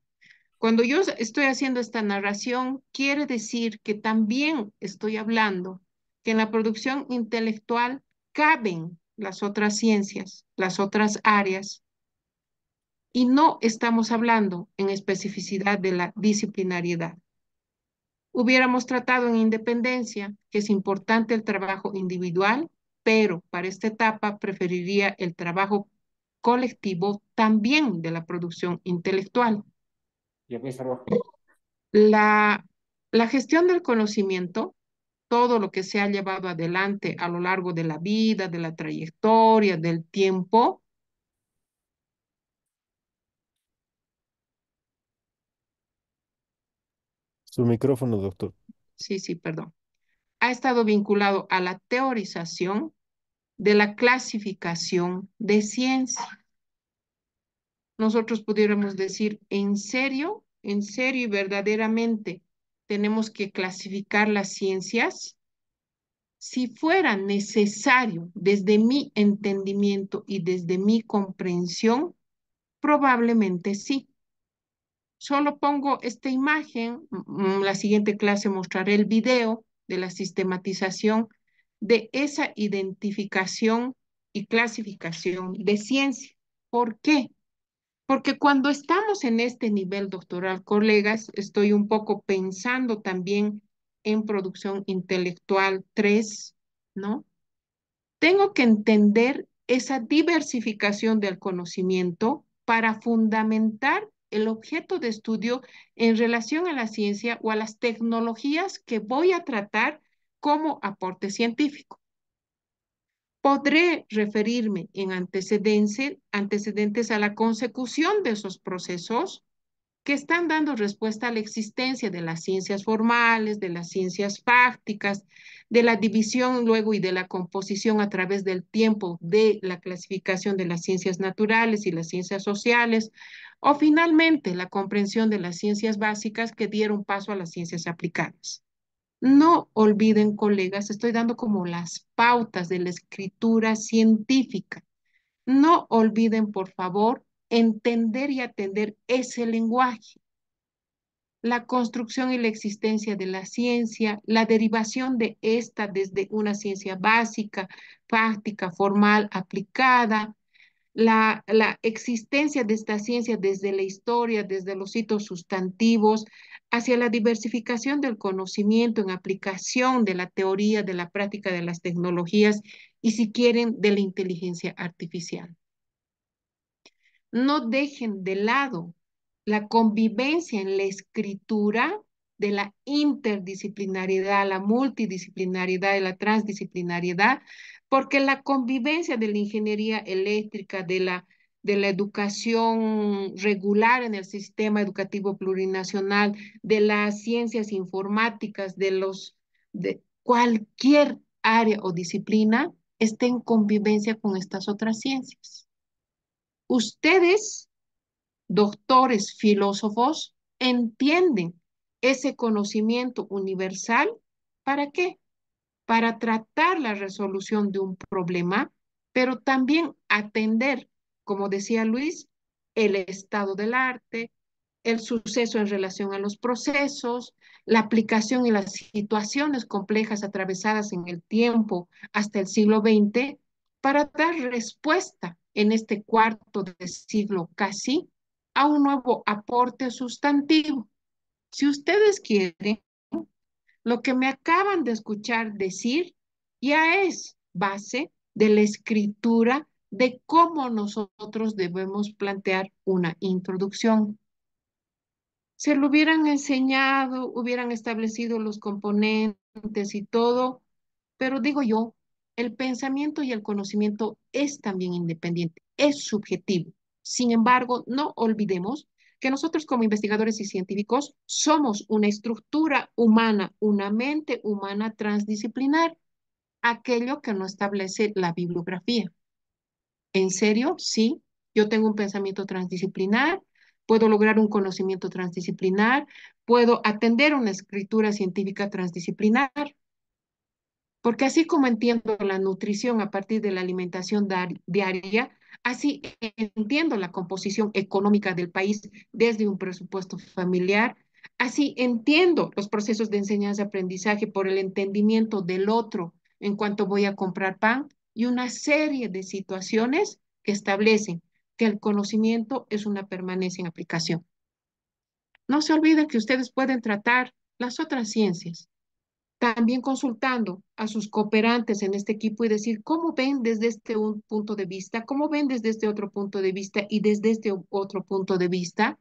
Cuando yo estoy haciendo esta narración, quiere decir que también estoy hablando que en la producción intelectual caben las otras ciencias, las otras áreas, y no estamos hablando en especificidad de la disciplinariedad. Hubiéramos tratado en independencia, que es importante el trabajo individual, pero para esta etapa preferiría el trabajo colectivo también de la producción intelectual. La, la gestión del conocimiento, todo lo que se ha llevado adelante a lo largo de la vida, de la trayectoria, del tiempo,
Su micrófono, doctor.
sí, perdón, ha estado vinculado a la teorización de la clasificación de ciencia. Nosotros pudiéramos decir, en serio y verdaderamente tenemos que clasificar las ciencias. Si fuera necesario, desde mi entendimiento y desde mi comprensión, probablemente sí. Solo pongo esta imagen, la siguiente clase mostraré el video de la sistematización de esa identificación y clasificación de ciencia. ¿Por qué? Porque cuando estamos en este nivel doctoral, colegas, estoy un poco pensando también en producción intelectual 3, ¿no? Tengo que entender esa diversificación del conocimiento para fundamentar el objeto de estudio en relación a la ciencia o a las tecnologías que voy a tratar como aporte científico. Podré referirme en antecedentes a la consecución de esos procesos que están dando respuesta a la existencia de las ciencias formales, de las ciencias fácticas, de la división luego y de la composición a través del tiempo de la clasificación de las ciencias naturales y las ciencias sociales, o finalmente la comprensión de las ciencias básicas que dieron paso a las ciencias aplicadas. No olviden, colegas, estoy dando como las pautas de la escritura científica. No olviden, por favor, entender y atender ese lenguaje, la construcción y la existencia de la ciencia, la derivación de esta desde una ciencia básica, práctica, formal, aplicada, la existencia de esta ciencia desde la historia, desde los hitos sustantivos, hacia la diversificación del conocimiento en aplicación de la teoría, de la práctica de las tecnologías y, si quieren, de la inteligencia artificial. No dejen de lado la convivencia en la escritura de la interdisciplinariedad, la multidisciplinariedad y la transdisciplinariedad, porque la convivencia de la ingeniería eléctrica, de la educación regular en el sistema educativo plurinacional, de las ciencias informáticas, de cualquier área o disciplina, está en convivencia con estas otras ciencias. Ustedes, doctores filósofos, entienden ese conocimiento universal. ¿Para qué? Para tratar la resolución de un problema, pero también atender, como decía Luis, el estado del arte, el suceso en relación a los procesos, la aplicación y las situaciones complejas atravesadas en el tiempo hasta el siglo XX, para dar respuesta en este cuarto de siglo casi a un nuevo aporte sustantivo. Si ustedes quieren, lo que me acaban de escuchar decir ya es base de la escritura de cómo nosotros debemos plantear una introducción. Se lo hubieran enseñado, hubieran establecido los componentes y todo, pero digo yo, el pensamiento y el conocimiento es también independiente, es subjetivo. Sin embargo, no olvidemos que nosotros como investigadores y científicos somos una estructura humana, una mente humana transdisciplinar, aquello que no establece la bibliografía. ¿En serio? Sí, yo tengo un pensamiento transdisciplinar, puedo lograr un conocimiento transdisciplinar, puedo atender una escritura científica transdisciplinar. Porque así como entiendo la nutrición a partir de la alimentación diaria, así entiendo la composición económica del país desde un presupuesto familiar, así entiendo los procesos de enseñanza-aprendizaje por el entendimiento del otro en cuanto voy a comprar pan y una serie de situaciones que establecen que el conocimiento es una permanencia en aplicación. No se olviden que ustedes pueden tratar las otras ciencias también consultando a sus cooperantes en este equipo y decir cómo ven desde este un punto de vista, cómo ven desde este otro punto de vista y desde este otro punto de vista,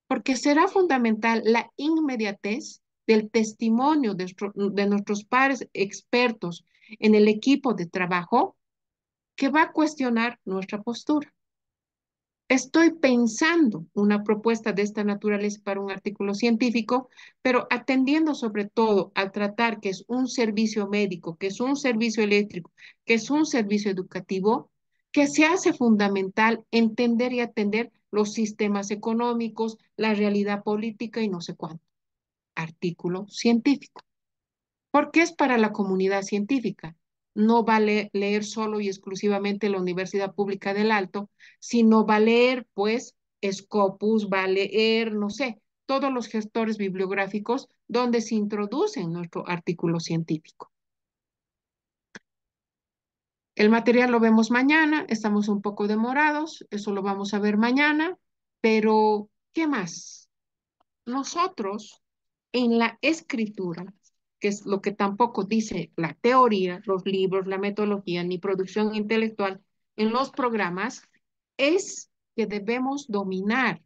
porque será fundamental la inmediatez del testimonio de nuestros pares expertos en el equipo de trabajo que va a cuestionar nuestra postura. Estoy pensando una propuesta de esta naturaleza para un artículo científico, pero atendiendo sobre todo al tratar que es un servicio médico, que es un servicio eléctrico, que es un servicio educativo, que se hace fundamental entender y atender los sistemas económicos, la realidad política y no sé cuánto. Artículo científico porque es para la comunidad científica. No vale leer solo y exclusivamente la Universidad Pública del Alto, sino va a leer, pues, Scopus, va a leer, no sé, todos los gestores bibliográficos donde se introduce en nuestro artículo científico. El material lo vemos mañana, estamos un poco demorados, eso lo vamos a ver mañana, pero ¿qué más? Nosotros en la escritura, que es lo que tampoco dice la teoría, los libros, la metodología, ni producción intelectual, en los programas, es que debemos dominar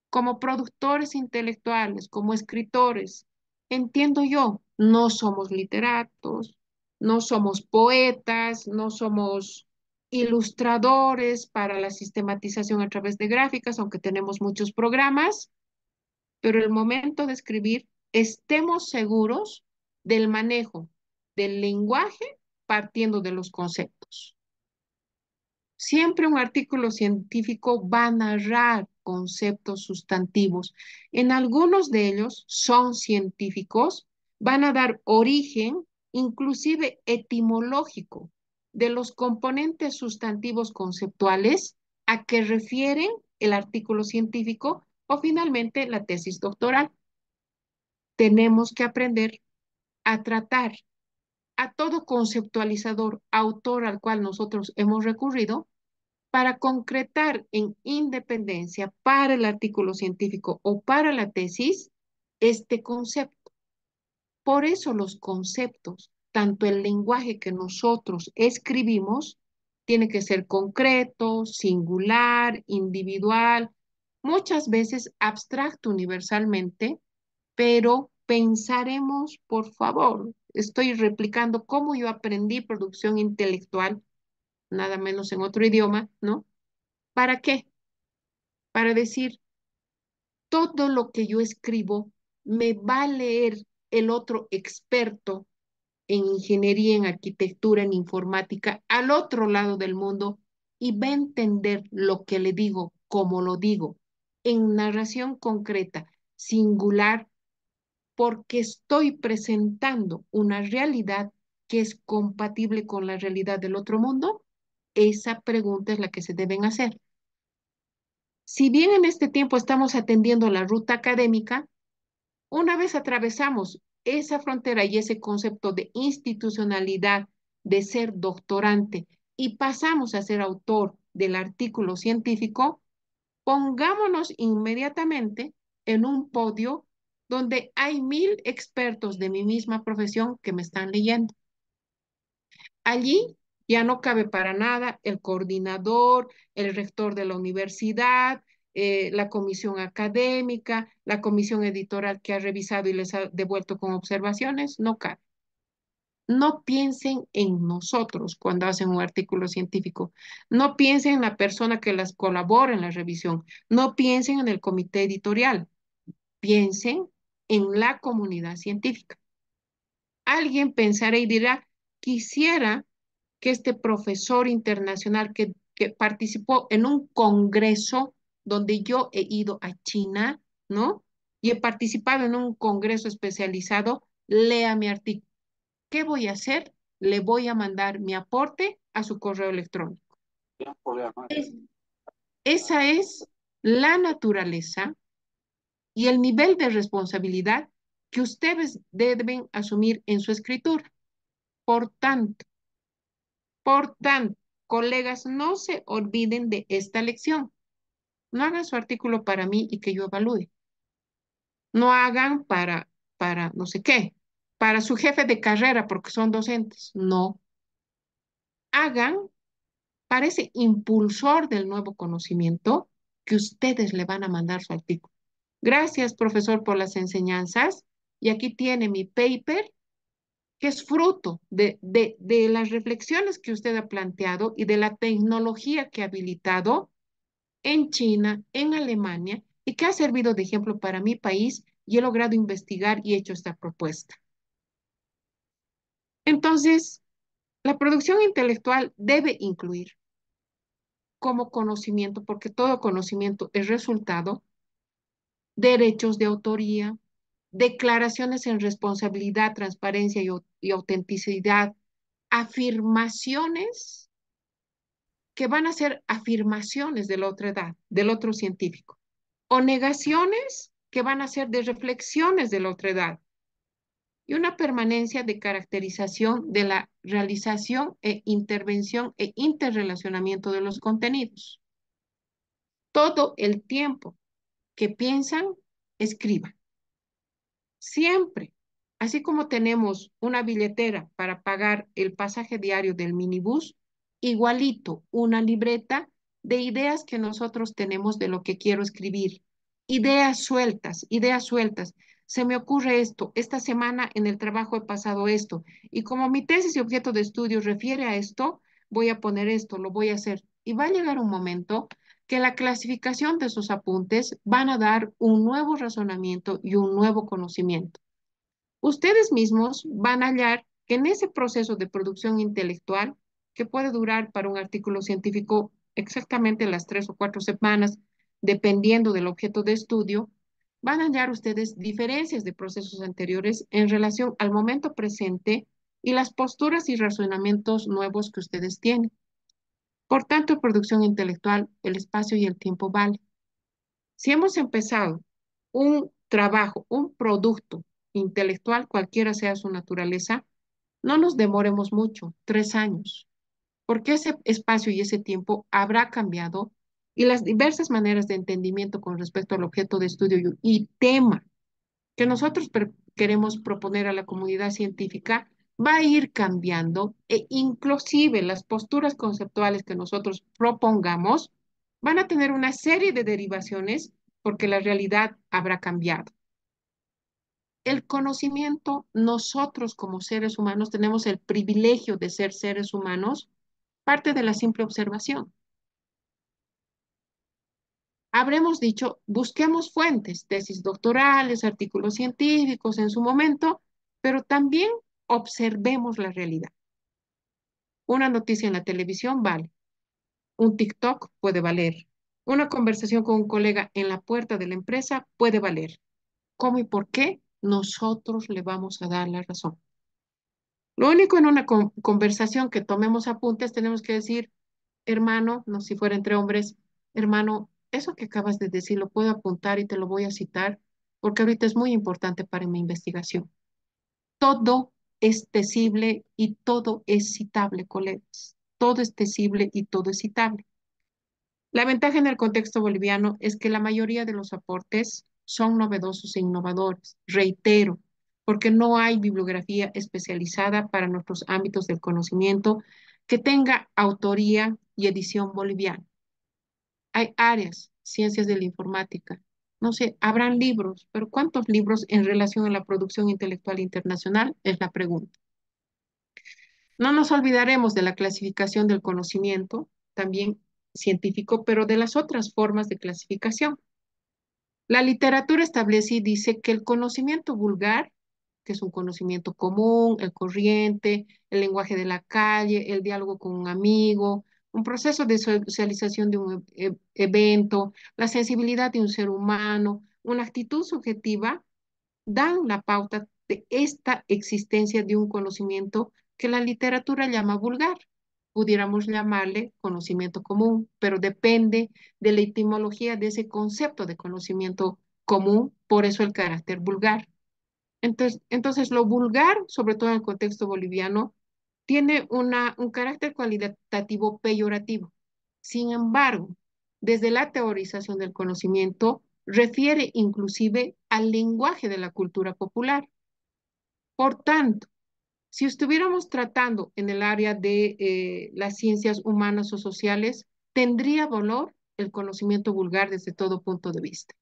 como productores intelectuales, como escritores. Entiendo yo, no somos literatos, no somos poetas, no somos ilustradores para la sistematización a través de gráficas, aunque tenemos muchos programas, pero el momento de escribir, estemos seguros del manejo del lenguaje partiendo de los conceptos. Siempre un artículo científico va a narrar conceptos sustantivos. En algunos de ellos son científicos, van a dar origen, inclusive etimológico, de los componentes sustantivos conceptuales a que refieren el artículo científico o finalmente la tesis doctoral. Tenemos que aprender a tratar a todo conceptualizador, autor al cual nosotros hemos recurrido, para concretar en independencia para el artículo científico o para la tesis este concepto. Por eso los conceptos, tanto el lenguaje que nosotros escribimos, tiene que ser concreto, singular, individual, muchas veces abstracto universalmente, pero pensaremos, por favor, estoy replicando cómo yo aprendí producción intelectual, nada menos en otro idioma, ¿no? ¿Para qué? Para decir, todo lo que yo escribo me va a leer el otro experto en ingeniería, en arquitectura, en informática, al otro lado del mundo y va a entender lo que le digo, como lo digo, en narración concreta, singular, porque estoy presentando una realidad que es compatible con la realidad del otro mundo. Esa pregunta es la que se deben hacer. Si bien en este tiempo estamos atendiendo la ruta académica, una vez atravesamos esa frontera y ese concepto de institucionalidad, de ser doctorante, y pasamos a ser autor del artículo científico, pongámonos inmediatamente en un podio donde hay 1000 expertos de mi misma profesión que me están leyendo. Allí ya no cabe para nada el coordinador, el rector de la universidad, la comisión académica, la comisión editorial que ha revisado y les ha devuelto con observaciones, no cabe. No piensen en nosotros cuando hacen un artículo científico. No piensen en la persona que las colabora en la revisión. No piensen en el comité editorial. Piensen en la comunidad científica. Alguien pensará y dirá, quisiera que este profesor internacional que participó en un congreso donde yo he ido a China, ¿no? Y he participado en un congreso especializado, lea mi artículo. ¿Qué voy a hacer? Le voy a mandar mi aporte a su correo electrónico. Es- Esa es la naturaleza y el nivel de responsabilidad que ustedes deben asumir en su escritura. Por tanto, por tanto, colegas, no se olviden de esta lección. No hagan su artículo para mí y que yo evalúe. No hagan para no sé qué, para su jefe de carrera porque son docentes. No. Hagan para ese impulsor del nuevo conocimiento que ustedes le van a mandar su artículo. Gracias, profesor, por las enseñanzas. Y aquí tiene mi paper, que es fruto de las reflexiones que usted ha planteado y de la tecnología que ha habilitado en China, en Alemania, y que ha servido de ejemplo para mi país y he logrado investigar y he hecho esta propuesta. Entonces, la producción intelectual debe incluir como conocimiento, porque todo conocimiento es resultado, derechos de autoría, declaraciones en responsabilidad, transparencia y autenticidad, afirmaciones que van a ser afirmaciones de la otra edad, del otro científico, o negaciones que van a ser de reflexiones de la otra edad, y una permanencia de caracterización de la realización e intervención e interrelacionamiento de los contenidos. Todo el tiempo que piensan, escriban. Siempre. Así como tenemos una billetera para pagar el pasaje diario del minibús, igualito una libreta de ideas que nosotros tenemos de lo que quiero escribir. Ideas sueltas, ideas sueltas. Se me ocurre esto, esta semana en el trabajo he pasado esto, y como mi tesis y objeto de estudio refiere a esto, voy a poner esto, lo voy a hacer. Y va a llegar un momento que la clasificación de sus apuntes van a dar un nuevo razonamiento y un nuevo conocimiento. Ustedes mismos van a hallar que en ese proceso de producción intelectual, que puede durar para un artículo científico exactamente las 3 o 4 semanas, dependiendo del objeto de estudio, van a hallar ustedes diferencias de procesos anteriores en relación al momento presente y las posturas y razonamientos nuevos que ustedes tienen. Por tanto, en producción intelectual, el espacio y el tiempo valen. Si hemos empezado un trabajo, un producto intelectual, cualquiera sea su naturaleza, no nos demoremos mucho, 3 años, porque ese espacio y ese tiempo habrá cambiado y las diversas maneras de entendimiento con respecto al objeto de estudio y tema que nosotros queremos proponer a la comunidad científica va a ir cambiando e inclusive las posturas conceptuales que nosotros propongamos van a tener una serie de derivaciones porque la realidad habrá cambiado. El conocimiento, nosotros como seres humanos tenemos el privilegio de ser seres humanos, parte de la simple observación. Habremos dicho, busquemos fuentes, tesis doctorales, artículos científicos en su momento, pero también observemos la realidad. Una noticia en la televisión vale, un TikTok puede valer, una conversación con un colega en la puerta de la empresa puede valer. ¿Cómo y por qué? Nosotros le vamos a dar la razón. Lo único en una conversación que tomemos apuntes, tenemos que decir, hermano, no si fuera entre hombres, hermano, eso que acabas de decir lo puedo apuntar y te lo voy a citar porque ahorita es muy importante para mi investigación. Todo es tesible y todo es citable, colegas. Todo es tesible y todo es citable. La ventaja en el contexto boliviano es que la mayoría de los aportes son novedosos e innovadores. Reitero, porque no hay bibliografía especializada para nuestros ámbitos del conocimiento que tenga autoría y edición boliviana. Hay áreas, ciencias de la informática. No sé, habrán libros, pero ¿cuántos libros en relación a la producción intelectual internacional? Es la pregunta. No nos olvidaremos de la clasificación del conocimiento, también científico, pero de las otras formas de clasificación. La literatura establece y dice que el conocimiento vulgar, que es un conocimiento común, el corriente, el lenguaje de la calle, el diálogo con un amigo, un proceso de socialización de un evento, la sensibilidad de un ser humano, una actitud subjetiva, dan la pauta de esta existencia de un conocimiento que la literatura llama vulgar. Pudiéramos llamarle conocimiento común, pero depende de la etimología de ese concepto de conocimiento común, por eso el carácter vulgar. Entonces, lo vulgar, sobre todo en el contexto boliviano, tiene un carácter cualitativo peyorativo. Sin embargo, desde la teorización del conocimiento, refiere inclusive al lenguaje de la cultura popular. Por tanto, si estuviéramos tratando en el área de las ciencias humanas o sociales, tendría valor el conocimiento vulgar desde todo punto de vista.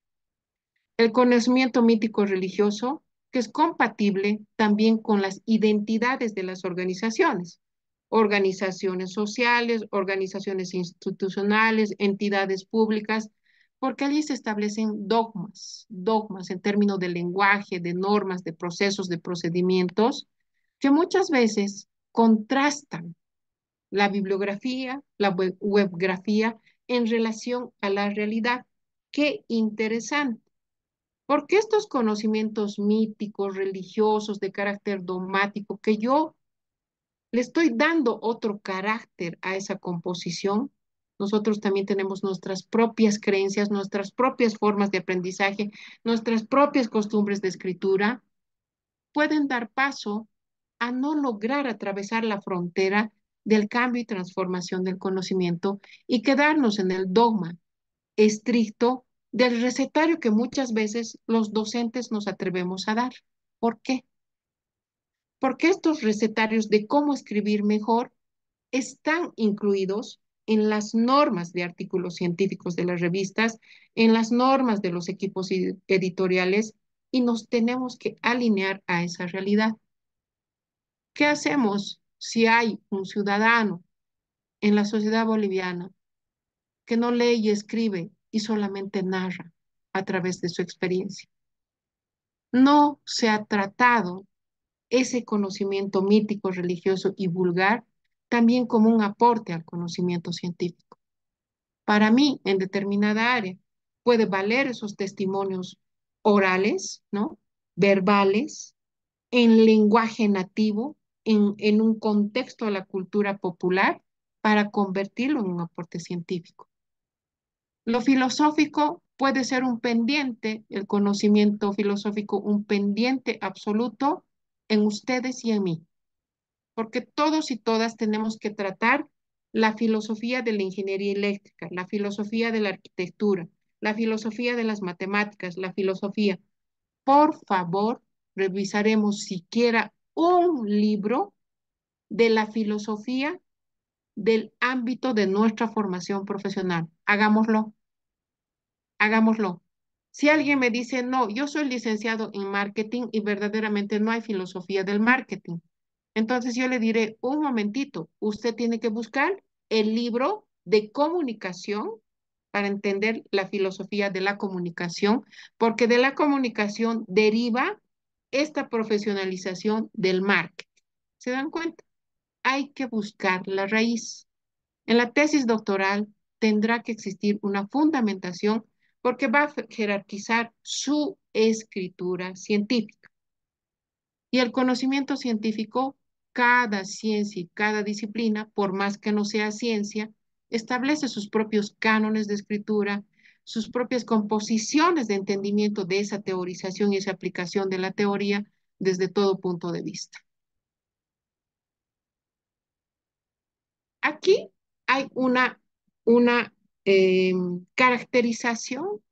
El conocimiento mítico religioso, que es compatible también con las identidades de las organizaciones, organizaciones sociales, organizaciones institucionales, entidades públicas, porque allí se establecen dogmas en términos de lenguaje, de normas, de procesos, de procedimientos, que muchas veces contrastan la bibliografía, la webgrafía en relación a la realidad. Qué interesante. Porque estos conocimientos míticos, religiosos, de carácter dogmático, que yo le estoy dando otro carácter a esa composición, nosotros también tenemos nuestras propias creencias, nuestras propias formas de aprendizaje, nuestras propias costumbres de escritura, pueden dar paso a no lograr atravesar la frontera del cambio y transformación del conocimiento y quedarnos en el dogma estricto del recetario que muchas veces los docentes nos atrevemos a dar. ¿Por qué? Porque estos recetarios de cómo escribir mejor están incluidos en las normas de artículos científicos de las revistas, en las normas de los equipos editoriales y nos tenemos que alinear a esa realidad. ¿Qué hacemos si hay un ciudadano en la sociedad boliviana que no lee y escribe y solamente narra a través de su experiencia? No se ha tratado ese conocimiento mítico, religioso y vulgar también como un aporte al conocimiento científico. Para mí, en determinada área, puede valer esos testimonios orales, ¿no? Verbales, en lenguaje nativo, en un contexto de la cultura popular, para convertirlo en un aporte científico. Lo filosófico puede ser un pendiente, el conocimiento filosófico, un pendiente absoluto en ustedes y en mí, porque todos y todas tenemos que tratar la filosofía de la ingeniería eléctrica, la filosofía de la arquitectura, la filosofía de las matemáticas, la filosofía. Por favor, revisaremos siquiera un libro de la filosofía del ámbito de nuestra formación profesional. Hagámoslo. Hagámoslo. Si alguien me dice, no, yo soy licenciado en marketing y verdaderamente no hay filosofía del marketing, entonces yo le diré, un momentito, usted tiene que buscar el libro de comunicación para entender la filosofía de la comunicación, porque de la comunicación deriva esta profesionalización del marketing. ¿Se dan cuenta? Hay que buscar la raíz. En la tesis doctoral tendrá que existir una fundamentación porque va a jerarquizar su escritura científica. Y el conocimiento científico, cada ciencia y cada disciplina, por más que no sea ciencia, establece sus propios cánones de escritura, sus propias composiciones de entendimiento de esa teorización y esa aplicación de la teoría desde todo punto de vista. Aquí hay una caracterización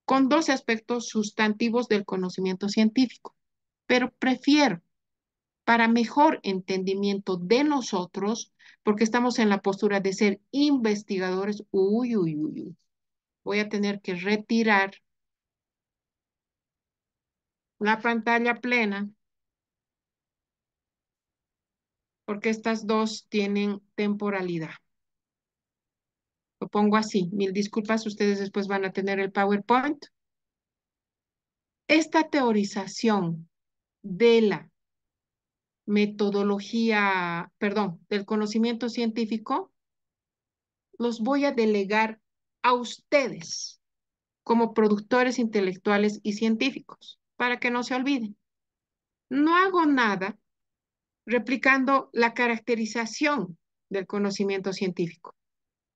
con dos aspectos sustantivos del conocimiento científico, pero prefiero para mejor entendimiento de nosotros, porque estamos en la postura de ser investigadores. Uy, uy, uy, uy. Voy a tener que retirar la pantalla plena porque estas dos tienen temporalidad. Lo pongo así. Mil disculpas, ustedes después van a tener el PowerPoint. Esta teorización de la metodología, perdón, del conocimiento científico, los voy a delegar a ustedes como productores intelectuales y científicos, para que no se olviden. No hago nada replicando la caracterización del conocimiento científico.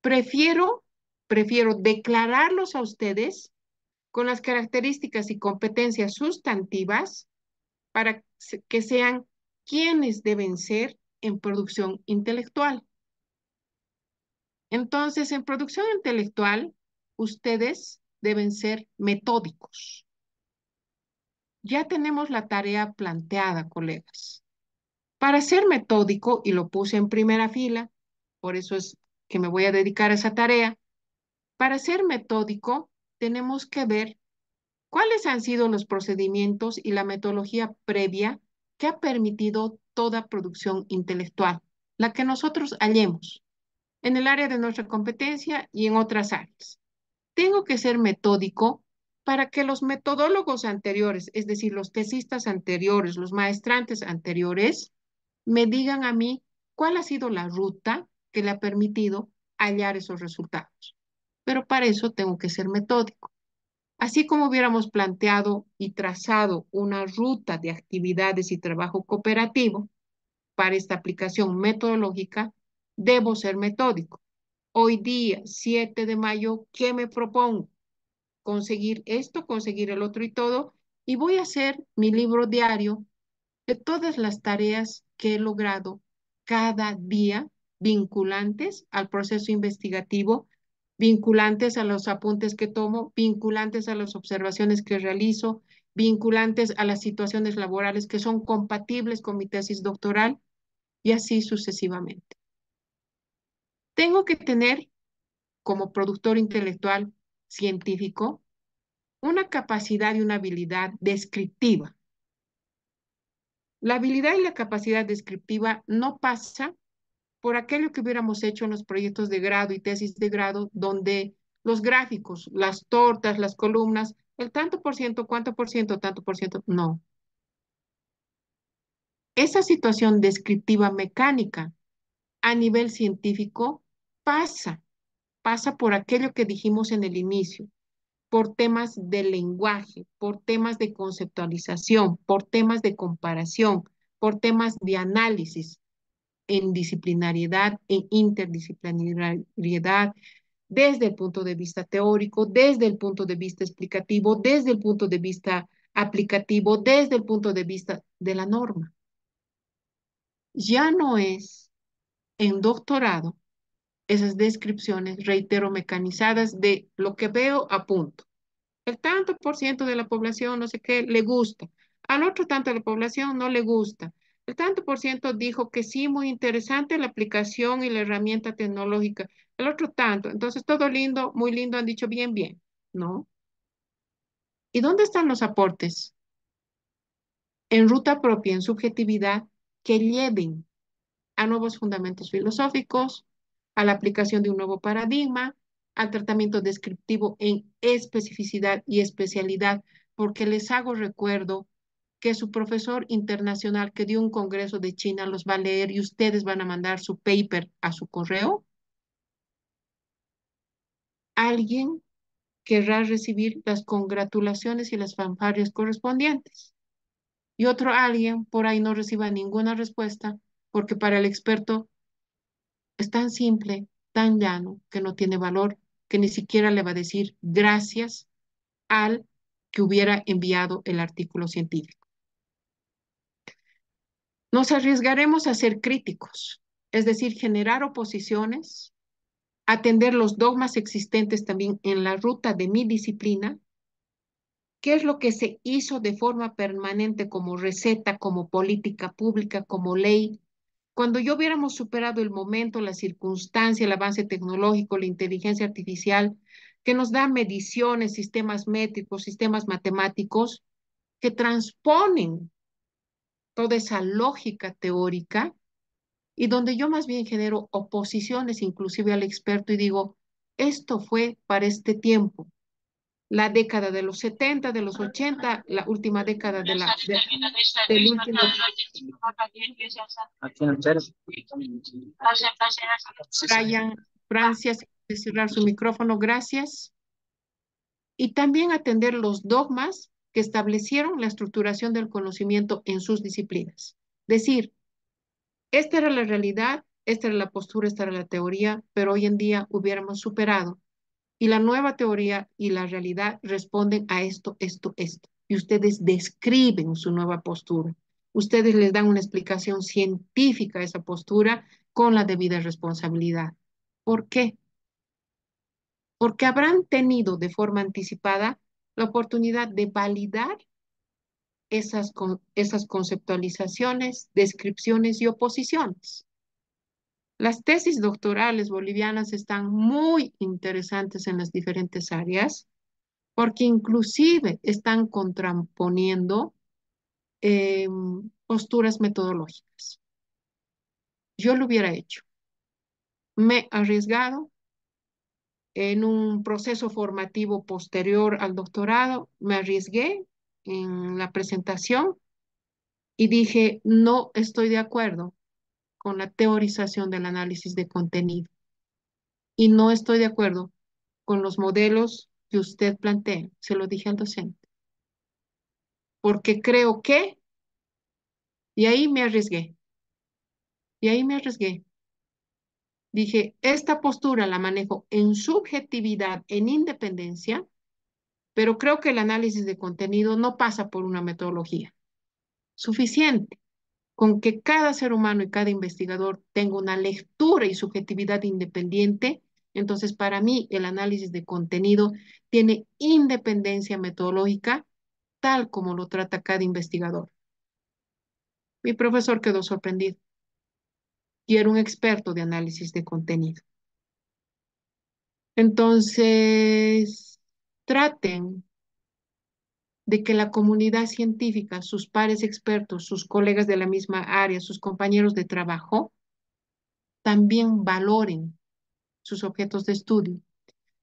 Prefiero, prefiero declararlos a ustedes con las características y competencias sustantivas para que sean quienes deben ser en producción intelectual. Entonces, en producción intelectual, ustedes deben ser metódicos. Ya tenemos la tarea planteada, colegas. Para ser metódico, y lo puse en primera fila, por eso es que me voy a dedicar a esa tarea, para ser metódico tenemos que ver cuáles han sido los procedimientos y la metodología previa que ha permitido toda producción intelectual, la que nosotros hallemos en el área de nuestra competencia y en otras áreas. Tengo que ser metódico para que los metodólogos anteriores, es decir, los tesistas anteriores, los maestrantes anteriores, me digan a mí cuál ha sido la ruta que le ha permitido hallar esos resultados. Pero para eso tengo que ser metódico. Así como hubiéramos planteado y trazado una ruta de actividades y trabajo cooperativo para esta aplicación metodológica, debo ser metódico. Hoy día, 7 de mayo, ¿qué me propongo? Conseguir esto, conseguir el otro y todo, y voy a hacer mi libro diario de todas las tareas que he logrado cada día vinculantes al proceso investigativo, vinculantes a los apuntes que tomo, vinculantes a las observaciones que realizo, vinculantes a las situaciones laborales que son compatibles con mi tesis doctoral y así sucesivamente. Tengo que tener como productor intelectual científico una capacidad y una habilidad descriptiva. La habilidad y la capacidad descriptiva no pasa por aquello que hubiéramos hecho en los proyectos de grado y tesis de grado, donde los gráficos, las tortas, las columnas, el tanto por ciento, cuánto por ciento, tanto por ciento, no. Esa situación descriptiva mecánica a nivel científico pasa por aquello que dijimos en el inicio, por temas de lenguaje, por temas de conceptualización, por temas de comparación, por temas de análisis en disciplinariedad, en interdisciplinariedad, desde el punto de vista teórico, desde el punto de vista explicativo, desde el punto de vista aplicativo, desde el punto de vista de la norma. Ya no es en doctorado esas descripciones, reitero, mecanizadas de lo que veo a punto. El tanto por ciento de la población, no sé qué, le gusta. Al otro tanto de la población no le gusta. El tanto por ciento dijo que sí, muy interesante la aplicación y la herramienta tecnológica. El otro tanto. Entonces, todo lindo, muy lindo, han dicho bien, bien, ¿no? ¿Y dónde están los aportes? En ruta propia, en subjetividad, que lleven a nuevos fundamentos filosóficos, a la aplicación de un nuevo paradigma, al tratamiento descriptivo en especificidad y especialidad, porque les hago recuerdo que su profesor internacional que dio un congreso de China los va a leer y ustedes van a mandar su paper a su correo. Alguien querrá recibir las congratulaciones y las fanfarrias correspondientes. Y otro alguien por ahí no reciba ninguna respuesta porque para el experto es tan simple, tan llano, que no tiene valor, que ni siquiera le va a decir gracias al que hubiera enviado el artículo científico. Nos arriesgaremos a ser críticos, es decir, generar oposiciones, atender los dogmas existentes también en la ruta de mi disciplina, qué es lo que se hizo de forma permanente como receta, como política pública, como ley. Cuando ya hubiéramos superado el momento, la circunstancia, el avance tecnológico, la inteligencia artificial, que nos da mediciones, sistemas métricos, sistemas matemáticos, que transponen toda esa lógica teórica y donde yo más bien genero oposiciones inclusive al experto y digo, esto fue para este tiempo, la década de los 70, de los 80, la última década del último. Brian, Francia, cerrar su micrófono, gracias. Y también atender los dogmas que establecieron la estructuración del conocimiento en sus disciplinas. Decir, esta era la realidad, esta era la postura, esta era la teoría, pero hoy en día hubiéramos superado y la nueva teoría y la realidad responden a esto, esto, esto. Y ustedes describen su nueva postura. Ustedes les dan una explicación científica a esa postura con la debida responsabilidad. ¿Por qué? Porque habrán tenido de forma anticipada la oportunidad de validar esas conceptualizaciones, descripciones y oposiciones. Las tesis doctorales bolivianas están muy interesantes en las diferentes áreas porque inclusive están contraponiendo posturas metodológicas. Yo lo hubiera hecho. Me he arriesgado en un proceso formativo posterior al doctorado, me arriesgué en la presentación y dije, no estoy de acuerdo con la teorización del análisis de contenido y no estoy de acuerdo con los modelos que usted plantea. Se lo dije al docente, porque creo que, y ahí me arriesgué, y ahí me arriesgué. Dije, esta postura la manejo en subjetividad, en independencia, pero creo que el análisis de contenido no pasa por una metodología. Suficiente con que cada ser humano y cada investigador tenga una lectura y subjetividad independiente, entonces para mí el análisis de contenido tiene independencia metodológica tal como lo trata cada investigador. Mi profesor quedó sorprendido y era un experto de análisis de contenido. Entonces, traten de que la comunidad científica, sus pares expertos, sus colegas de la misma área, sus compañeros de trabajo, también valoren sus objetos de estudio.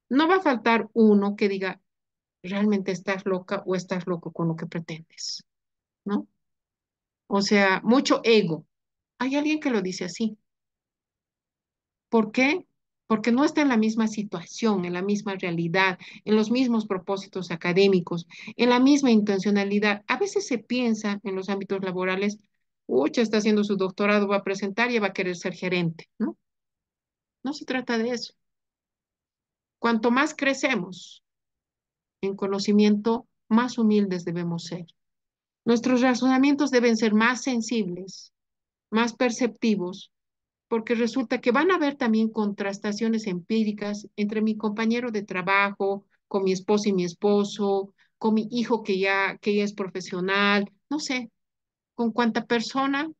No va a faltar uno que diga, realmente estás loca o estás loco con lo que pretendes, ¿no? O sea, mucho ego. Hay alguien que lo dice así. ¿Por qué? Porque no está en la misma situación, en la misma realidad, en los mismos propósitos académicos, en la misma intencionalidad. A veces se piensa en los ámbitos laborales, ucha, está haciendo su doctorado, va a presentar y va a querer ser gerente, ¿no? No se trata de eso. Cuanto más crecemos en conocimiento, más humildes debemos ser. Nuestros razonamientos deben ser más sensibles, más perceptivos, porque resulta que van a haber también contrastaciones empíricas entre mi compañero de trabajo, con mi esposa y mi esposo, con mi hijo que ya es profesional, no sé, con cuánta persona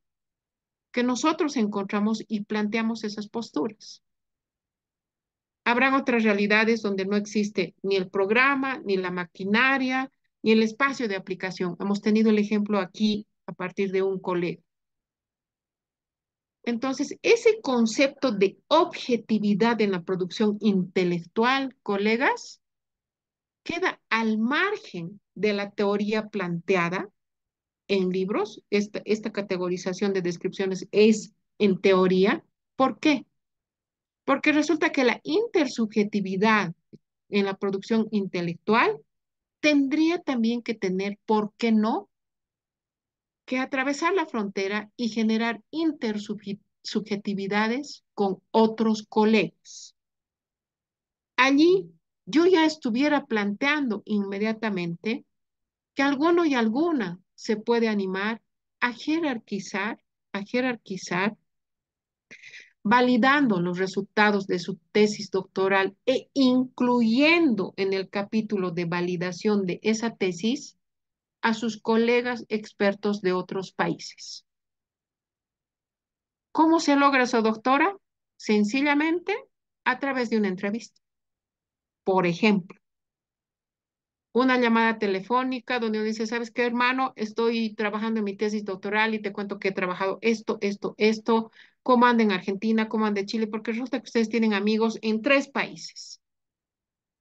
que nosotros encontramos y planteamos esas posturas. Habrán otras realidades donde no existe ni el programa, ni la maquinaria, ni el espacio de aplicación. Hemos tenido el ejemplo aquí a partir de un colega. Entonces, ese concepto de objetividad en la producción intelectual, colegas, queda al margen de la teoría planteada en libros. Esta categorización de descripciones es en teoría. ¿Por qué? Porque resulta que la intersubjetividad en la producción intelectual tendría también que tener, ¿por qué no?, que atravesar la frontera y generar intersubjetividades con otros colegas. Allí yo ya estuviera planteando inmediatamente que alguno y alguna se puede animar a jerarquizar, validando los resultados de su tesis doctoral e incluyendo en el capítulo de validación de esa tesis a sus colegas expertos de otros países. ¿Cómo se logra eso, doctora? Sencillamente a través de una entrevista. Por ejemplo, una llamada telefónica donde uno dice, ¿sabes qué, hermano? Estoy trabajando en mi tesis doctoral y te cuento que he trabajado esto, cómo anda en Argentina, cómo anda en Chile, porque resulta que ustedes tienen amigos en 3 países.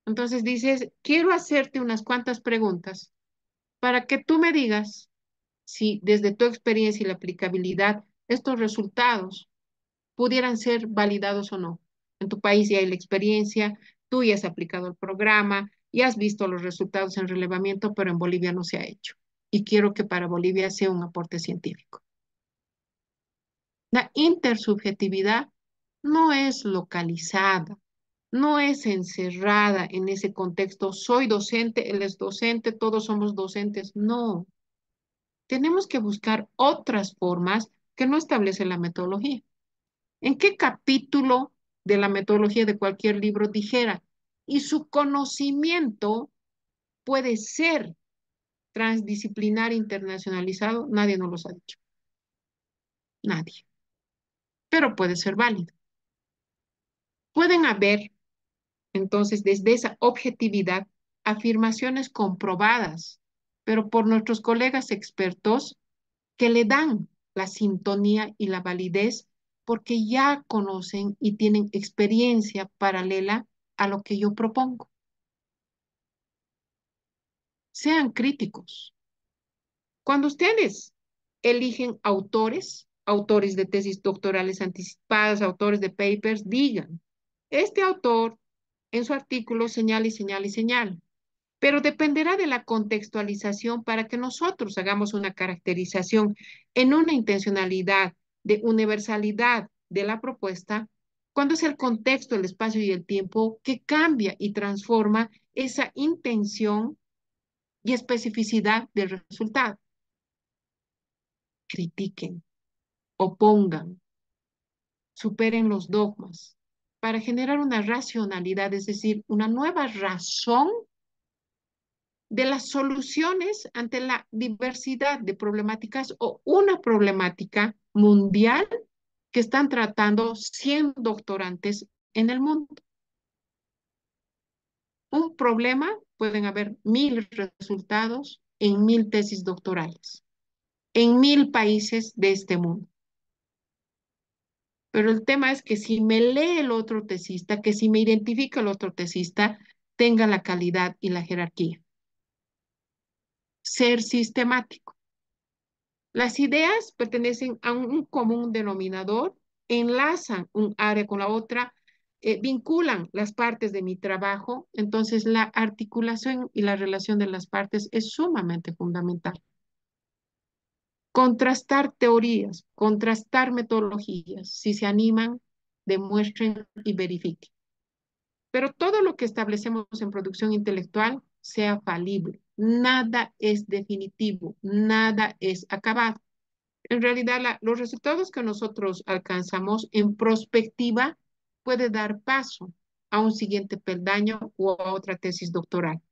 Entonces dices, quiero hacerte unas cuantas preguntas para que tú me digas si desde tu experiencia y la aplicabilidad estos resultados pudieran ser validados o no. En tu país ya hay la experiencia, tú ya has aplicado el programa, Y has visto los resultados en relevamiento, pero en Bolivia no se ha hecho. Y quiero que para Bolivia sea un aporte científico. La intersubjetividad no es localizada, no es encerrada en ese contexto. Soy docente, él es docente, todos somos docentes. No, tenemos que buscar otras formas que no establece la metodología. ¿En qué capítulo de la metodología de cualquier libro dijera? Y su conocimiento puede ser transdisciplinar internacionalizado. Nadie nos los ha dicho. Nadie. Pero puede ser válido. Pueden haber, entonces, desde esa objetividad, afirmaciones comprobadas, pero por nuestros colegas expertos que le dan la sintonía y la validez porque ya conocen y tienen experiencia paralela a lo que yo propongo. Sean críticos. Cuando ustedes eligen autores, autores de tesis doctorales anticipadas, autores de papers, digan, este autor en su artículo señala y señala y señala, pero dependerá de la contextualización para que nosotros hagamos una caracterización en una intencionalidad de universalidad de la propuesta, cuando es el contexto, el espacio y el tiempo que cambia y transforma esa intención y especificidad del resultado. Critiquen, opongan, superen los dogmas para generar una racionalidad, es decir, una nueva razón de las soluciones ante la diversidad de problemáticas o una problemática mundial que están tratando 100 doctorantes en el mundo. Un problema, pueden haber 1000 resultados en 1000 tesis doctorales, en 1000 países de este mundo. Pero el tema es que si me lee el otro tesista, que si me identifica el otro tesista, tenga la calidad y la jerarquía. Ser sistemático. Las ideas pertenecen a un común denominador, enlazan un área con la otra, vinculan las partes de mi trabajo, entonces la articulación y la relación de las partes es sumamente fundamental. Contrastar teorías, contrastar metodologías, si se animan, demuestren y verifiquen. Pero todo lo que establecemos en producción intelectual sea falible. Nada es definitivo, nada es acabado. En realidad, los resultados que nosotros alcanzamos en prospectiva puede dar paso a un siguiente peldaño o a otra tesis doctoral.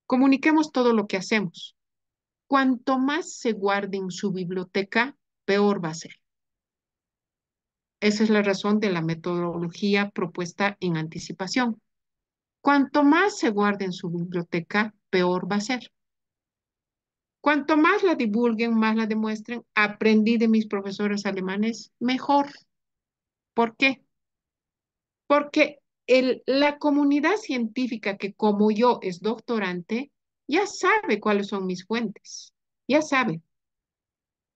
Comuniquemos todo lo que hacemos. Cuanto más se guarde en su biblioteca, peor va a ser. Esa es la razón de la metodología propuesta en anticipación. Cuanto más se guarde en su biblioteca, peor va a ser. Cuanto más la divulguen, más la demuestren, aprendí de mis profesores alemanes, mejor. ¿Por qué? Porque la comunidad científica que como yo es doctorante, ya sabe cuáles son mis fuentes, ya sabe.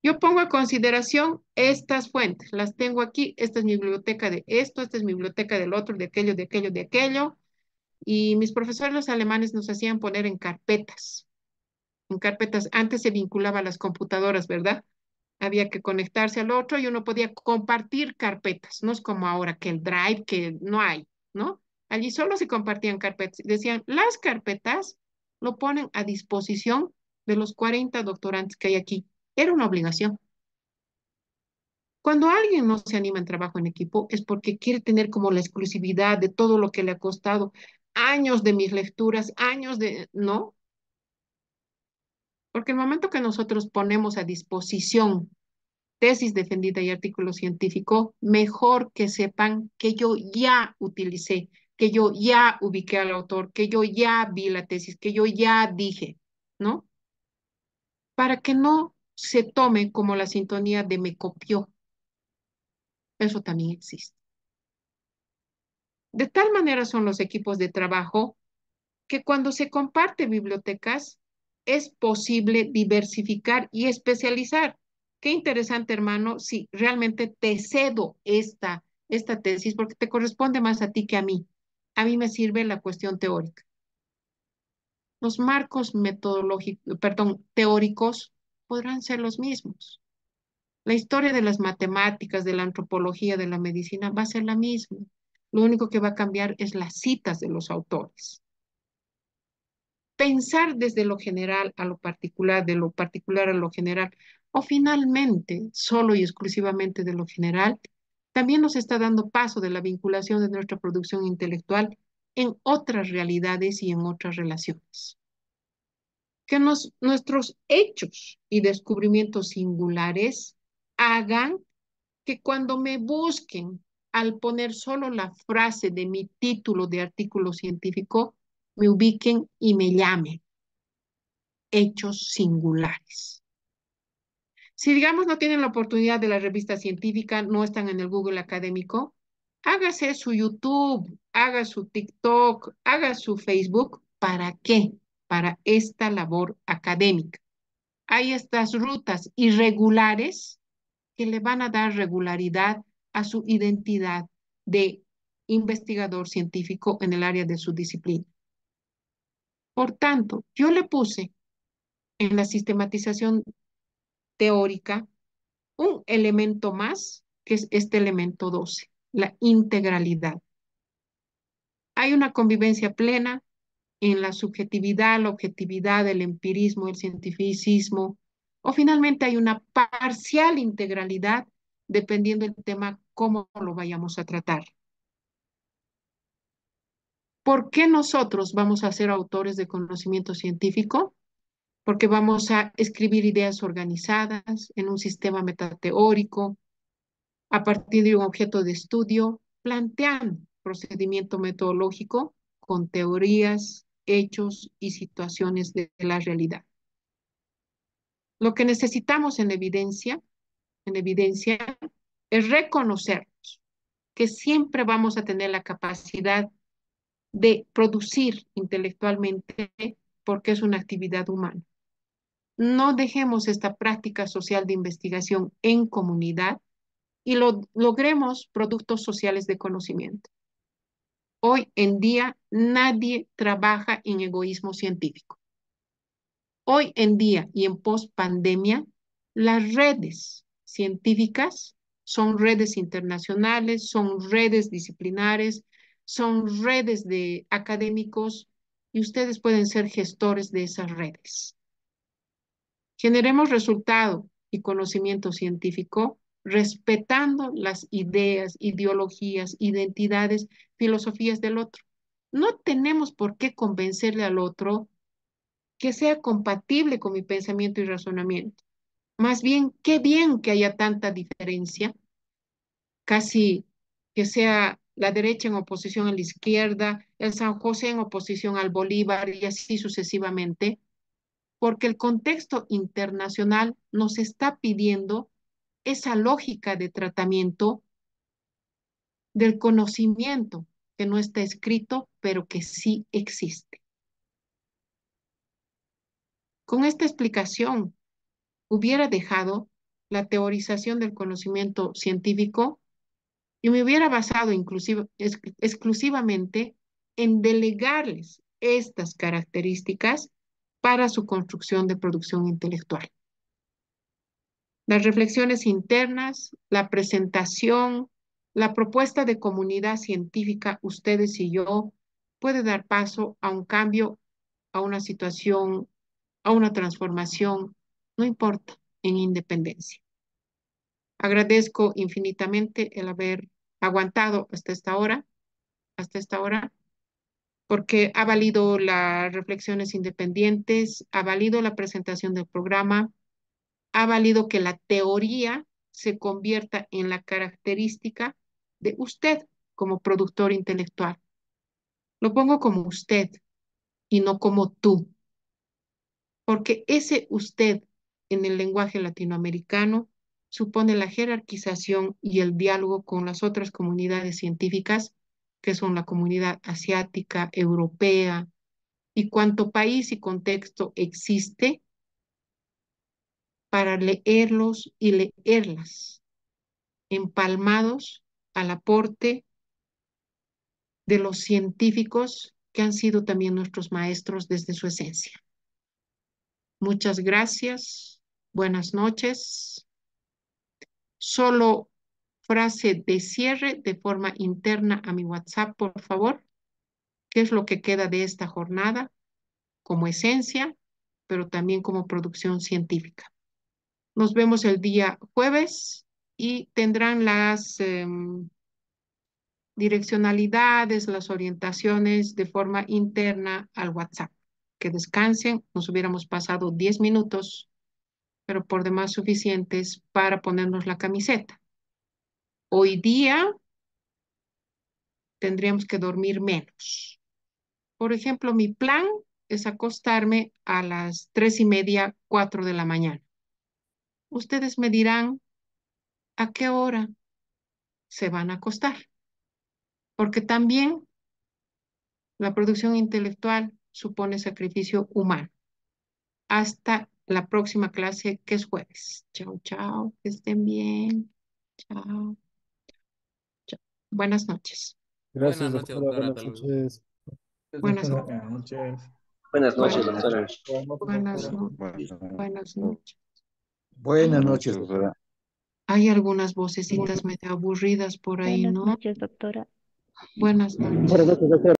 Yo pongo a consideración estas fuentes, las tengo aquí, esta es mi biblioteca de esto, esta es mi biblioteca del otro, de aquello, de aquello, de aquello, y mis profesores los alemanes nos hacían poner en carpetas. En carpetas, antes se vinculaba a las computadoras, ¿verdad? Había que conectarse al otro y uno podía compartir carpetas, no es como ahora que el Drive, que no hay, ¿no? Allí solo se compartían carpetas. Decían, las carpetas lo ponen a disposición de los 40 doctorantes que hay aquí. Era una obligación. Cuando alguien no se anima en trabajo en equipo es porque quiere tener como la exclusividad de todo lo que le ha costado años de mis lecturas, años de, ¿no? Porque el momento que nosotros ponemos a disposición tesis defendida y artículo científico, mejor que sepan que yo ya utilicé, que yo ya ubiqué al autor, que yo ya vi la tesis, que yo ya dije, ¿no? Para que no se tome como la sintonía de me copió. Eso también existe. De tal manera son los equipos de trabajo que cuando se comparte bibliotecas es posible diversificar y especializar. Qué interesante, hermano, si realmente te cedo esta tesis porque te corresponde más a ti que a mí. A mí me sirve la cuestión teórica. Los marcos metodológicos, perdón, teóricos podrán ser los mismos. La historia de las matemáticas, de la antropología, de la medicina va a ser la misma. Lo único que va a cambiar es las citas de los autores. Pensar desde lo general a lo particular, de lo particular a lo general, o finalmente solo y exclusivamente de lo general, también nos está dando paso de la vinculación de nuestra producción intelectual en otras realidades y en otras relaciones. Que nuestros hechos y descubrimientos singulares hagan que cuando me busquen al poner solo la frase de mi título de artículo científico, me ubiquen y me llamen hechos singulares. Si, digamos, no tienen la oportunidad de la revista científica, no están en el Google académico, hágase su YouTube, haga su TikTok, haga su Facebook. ¿Para qué? Para esta labor académica. Hay estas rutas irregulares que le van a dar regularidad a su identidad de investigador científico en el área de su disciplina. Por tanto, yo le puse en la sistematización teórica un elemento más, que es este elemento 12, la integralidad. Hay una convivencia plena en la subjetividad, la objetividad, el empirismo, el cientificismo, o finalmente hay una parcial integralidad dependiendo del tema, cómo lo vayamos a tratar. ¿Por qué nosotros vamos a ser autores de conocimiento científico? Porque vamos a escribir ideas organizadas en un sistema metateórico, a partir de un objeto de estudio, planteando procedimiento metodológico con teorías, hechos y situaciones de la realidad. Lo que necesitamos en evidencia, es reconocer que siempre vamos a tener la capacidad de producir intelectualmente porque es una actividad humana. No dejemos esta práctica social de investigación en comunidad y logremos productos sociales de conocimiento. Hoy en día nadie trabaja en egoísmo científico. Hoy en día y en post-pandemia, las redes científicas son redes internacionales, son redes disciplinares, son redes de académicos y ustedes pueden ser gestores de esas redes. Generemos resultado y conocimiento científico respetando las ideas, ideologías, identidades, filosofías del otro. No tenemos por qué convencerle al otro que sea compatible con mi pensamiento y razonamiento. Más bien, qué bien que haya tanta diferencia, casi que sea la derecha en oposición a la izquierda, el San José en oposición al Bolívar y así sucesivamente, porque el contexto internacional nos está pidiendo esa lógica de tratamiento del conocimiento que no está escrito, pero que sí existe. Con esta explicación, hubiera dejado la teorización del conocimiento científico y me hubiera basado exclusivamente en delegarles estas características para su construcción de producción intelectual. Las reflexiones internas, la presentación, la propuesta de comunidad científica, ustedes y yo, puede dar paso a un cambio, a una situación, a una transformación, no importa, en independencia. Agradezco infinitamente el haber aguantado hasta esta hora, porque ha valido las reflexiones independientes, ha valido la presentación del programa, ha valido que la teoría se convierta en la característica de usted como productor intelectual. Lo pongo como usted y no como tú, porque ese usted en el lenguaje latinoamericano supone la jerarquización y el diálogo con las otras comunidades científicas, que son la comunidad asiática, europea, y cuánto país y contexto existe para leerlos y leerlas, empalmados al aporte de los científicos que han sido también nuestros maestros desde su esencia. Muchas gracias. Buenas noches. Solo frase de cierre de forma interna a mi WhatsApp, por favor. ¿Qué es lo que queda de esta jornada como esencia, pero también como producción científica? Nos vemos el día jueves y tendrán las direccionalidades, las orientaciones de forma interna al WhatsApp. Que descansen, nos hubiéramos pasado 10 minutos, pero por demás suficientes para ponernos la camiseta. Hoy día tendríamos que dormir menos. Por ejemplo, mi plan es acostarme a las 3:30, 4 de la mañana. Ustedes me dirán a qué hora se van a acostar, porque también la producción intelectual supone sacrificio humano. Hasta la próxima clase, que es jueves. Chao, chao, que estén bien. Chao, chao. Buenas noches.
Gracias,
Buenas noches,
doctora.
doctora.
Buenas
Hasta luego.
noches.
Buenas noches.
Buenas noches.
Buenas noches,
Buenas,
doctora.
buenas noches.
Buenas
Buenas noches.
Buenas
noches,
noches.
doctora.
Hay algunas vocecitas medio aburridas por ahí,
Buenas
¿no?
noches, doctora.
Buenas noches.
Buenas noches, doctora.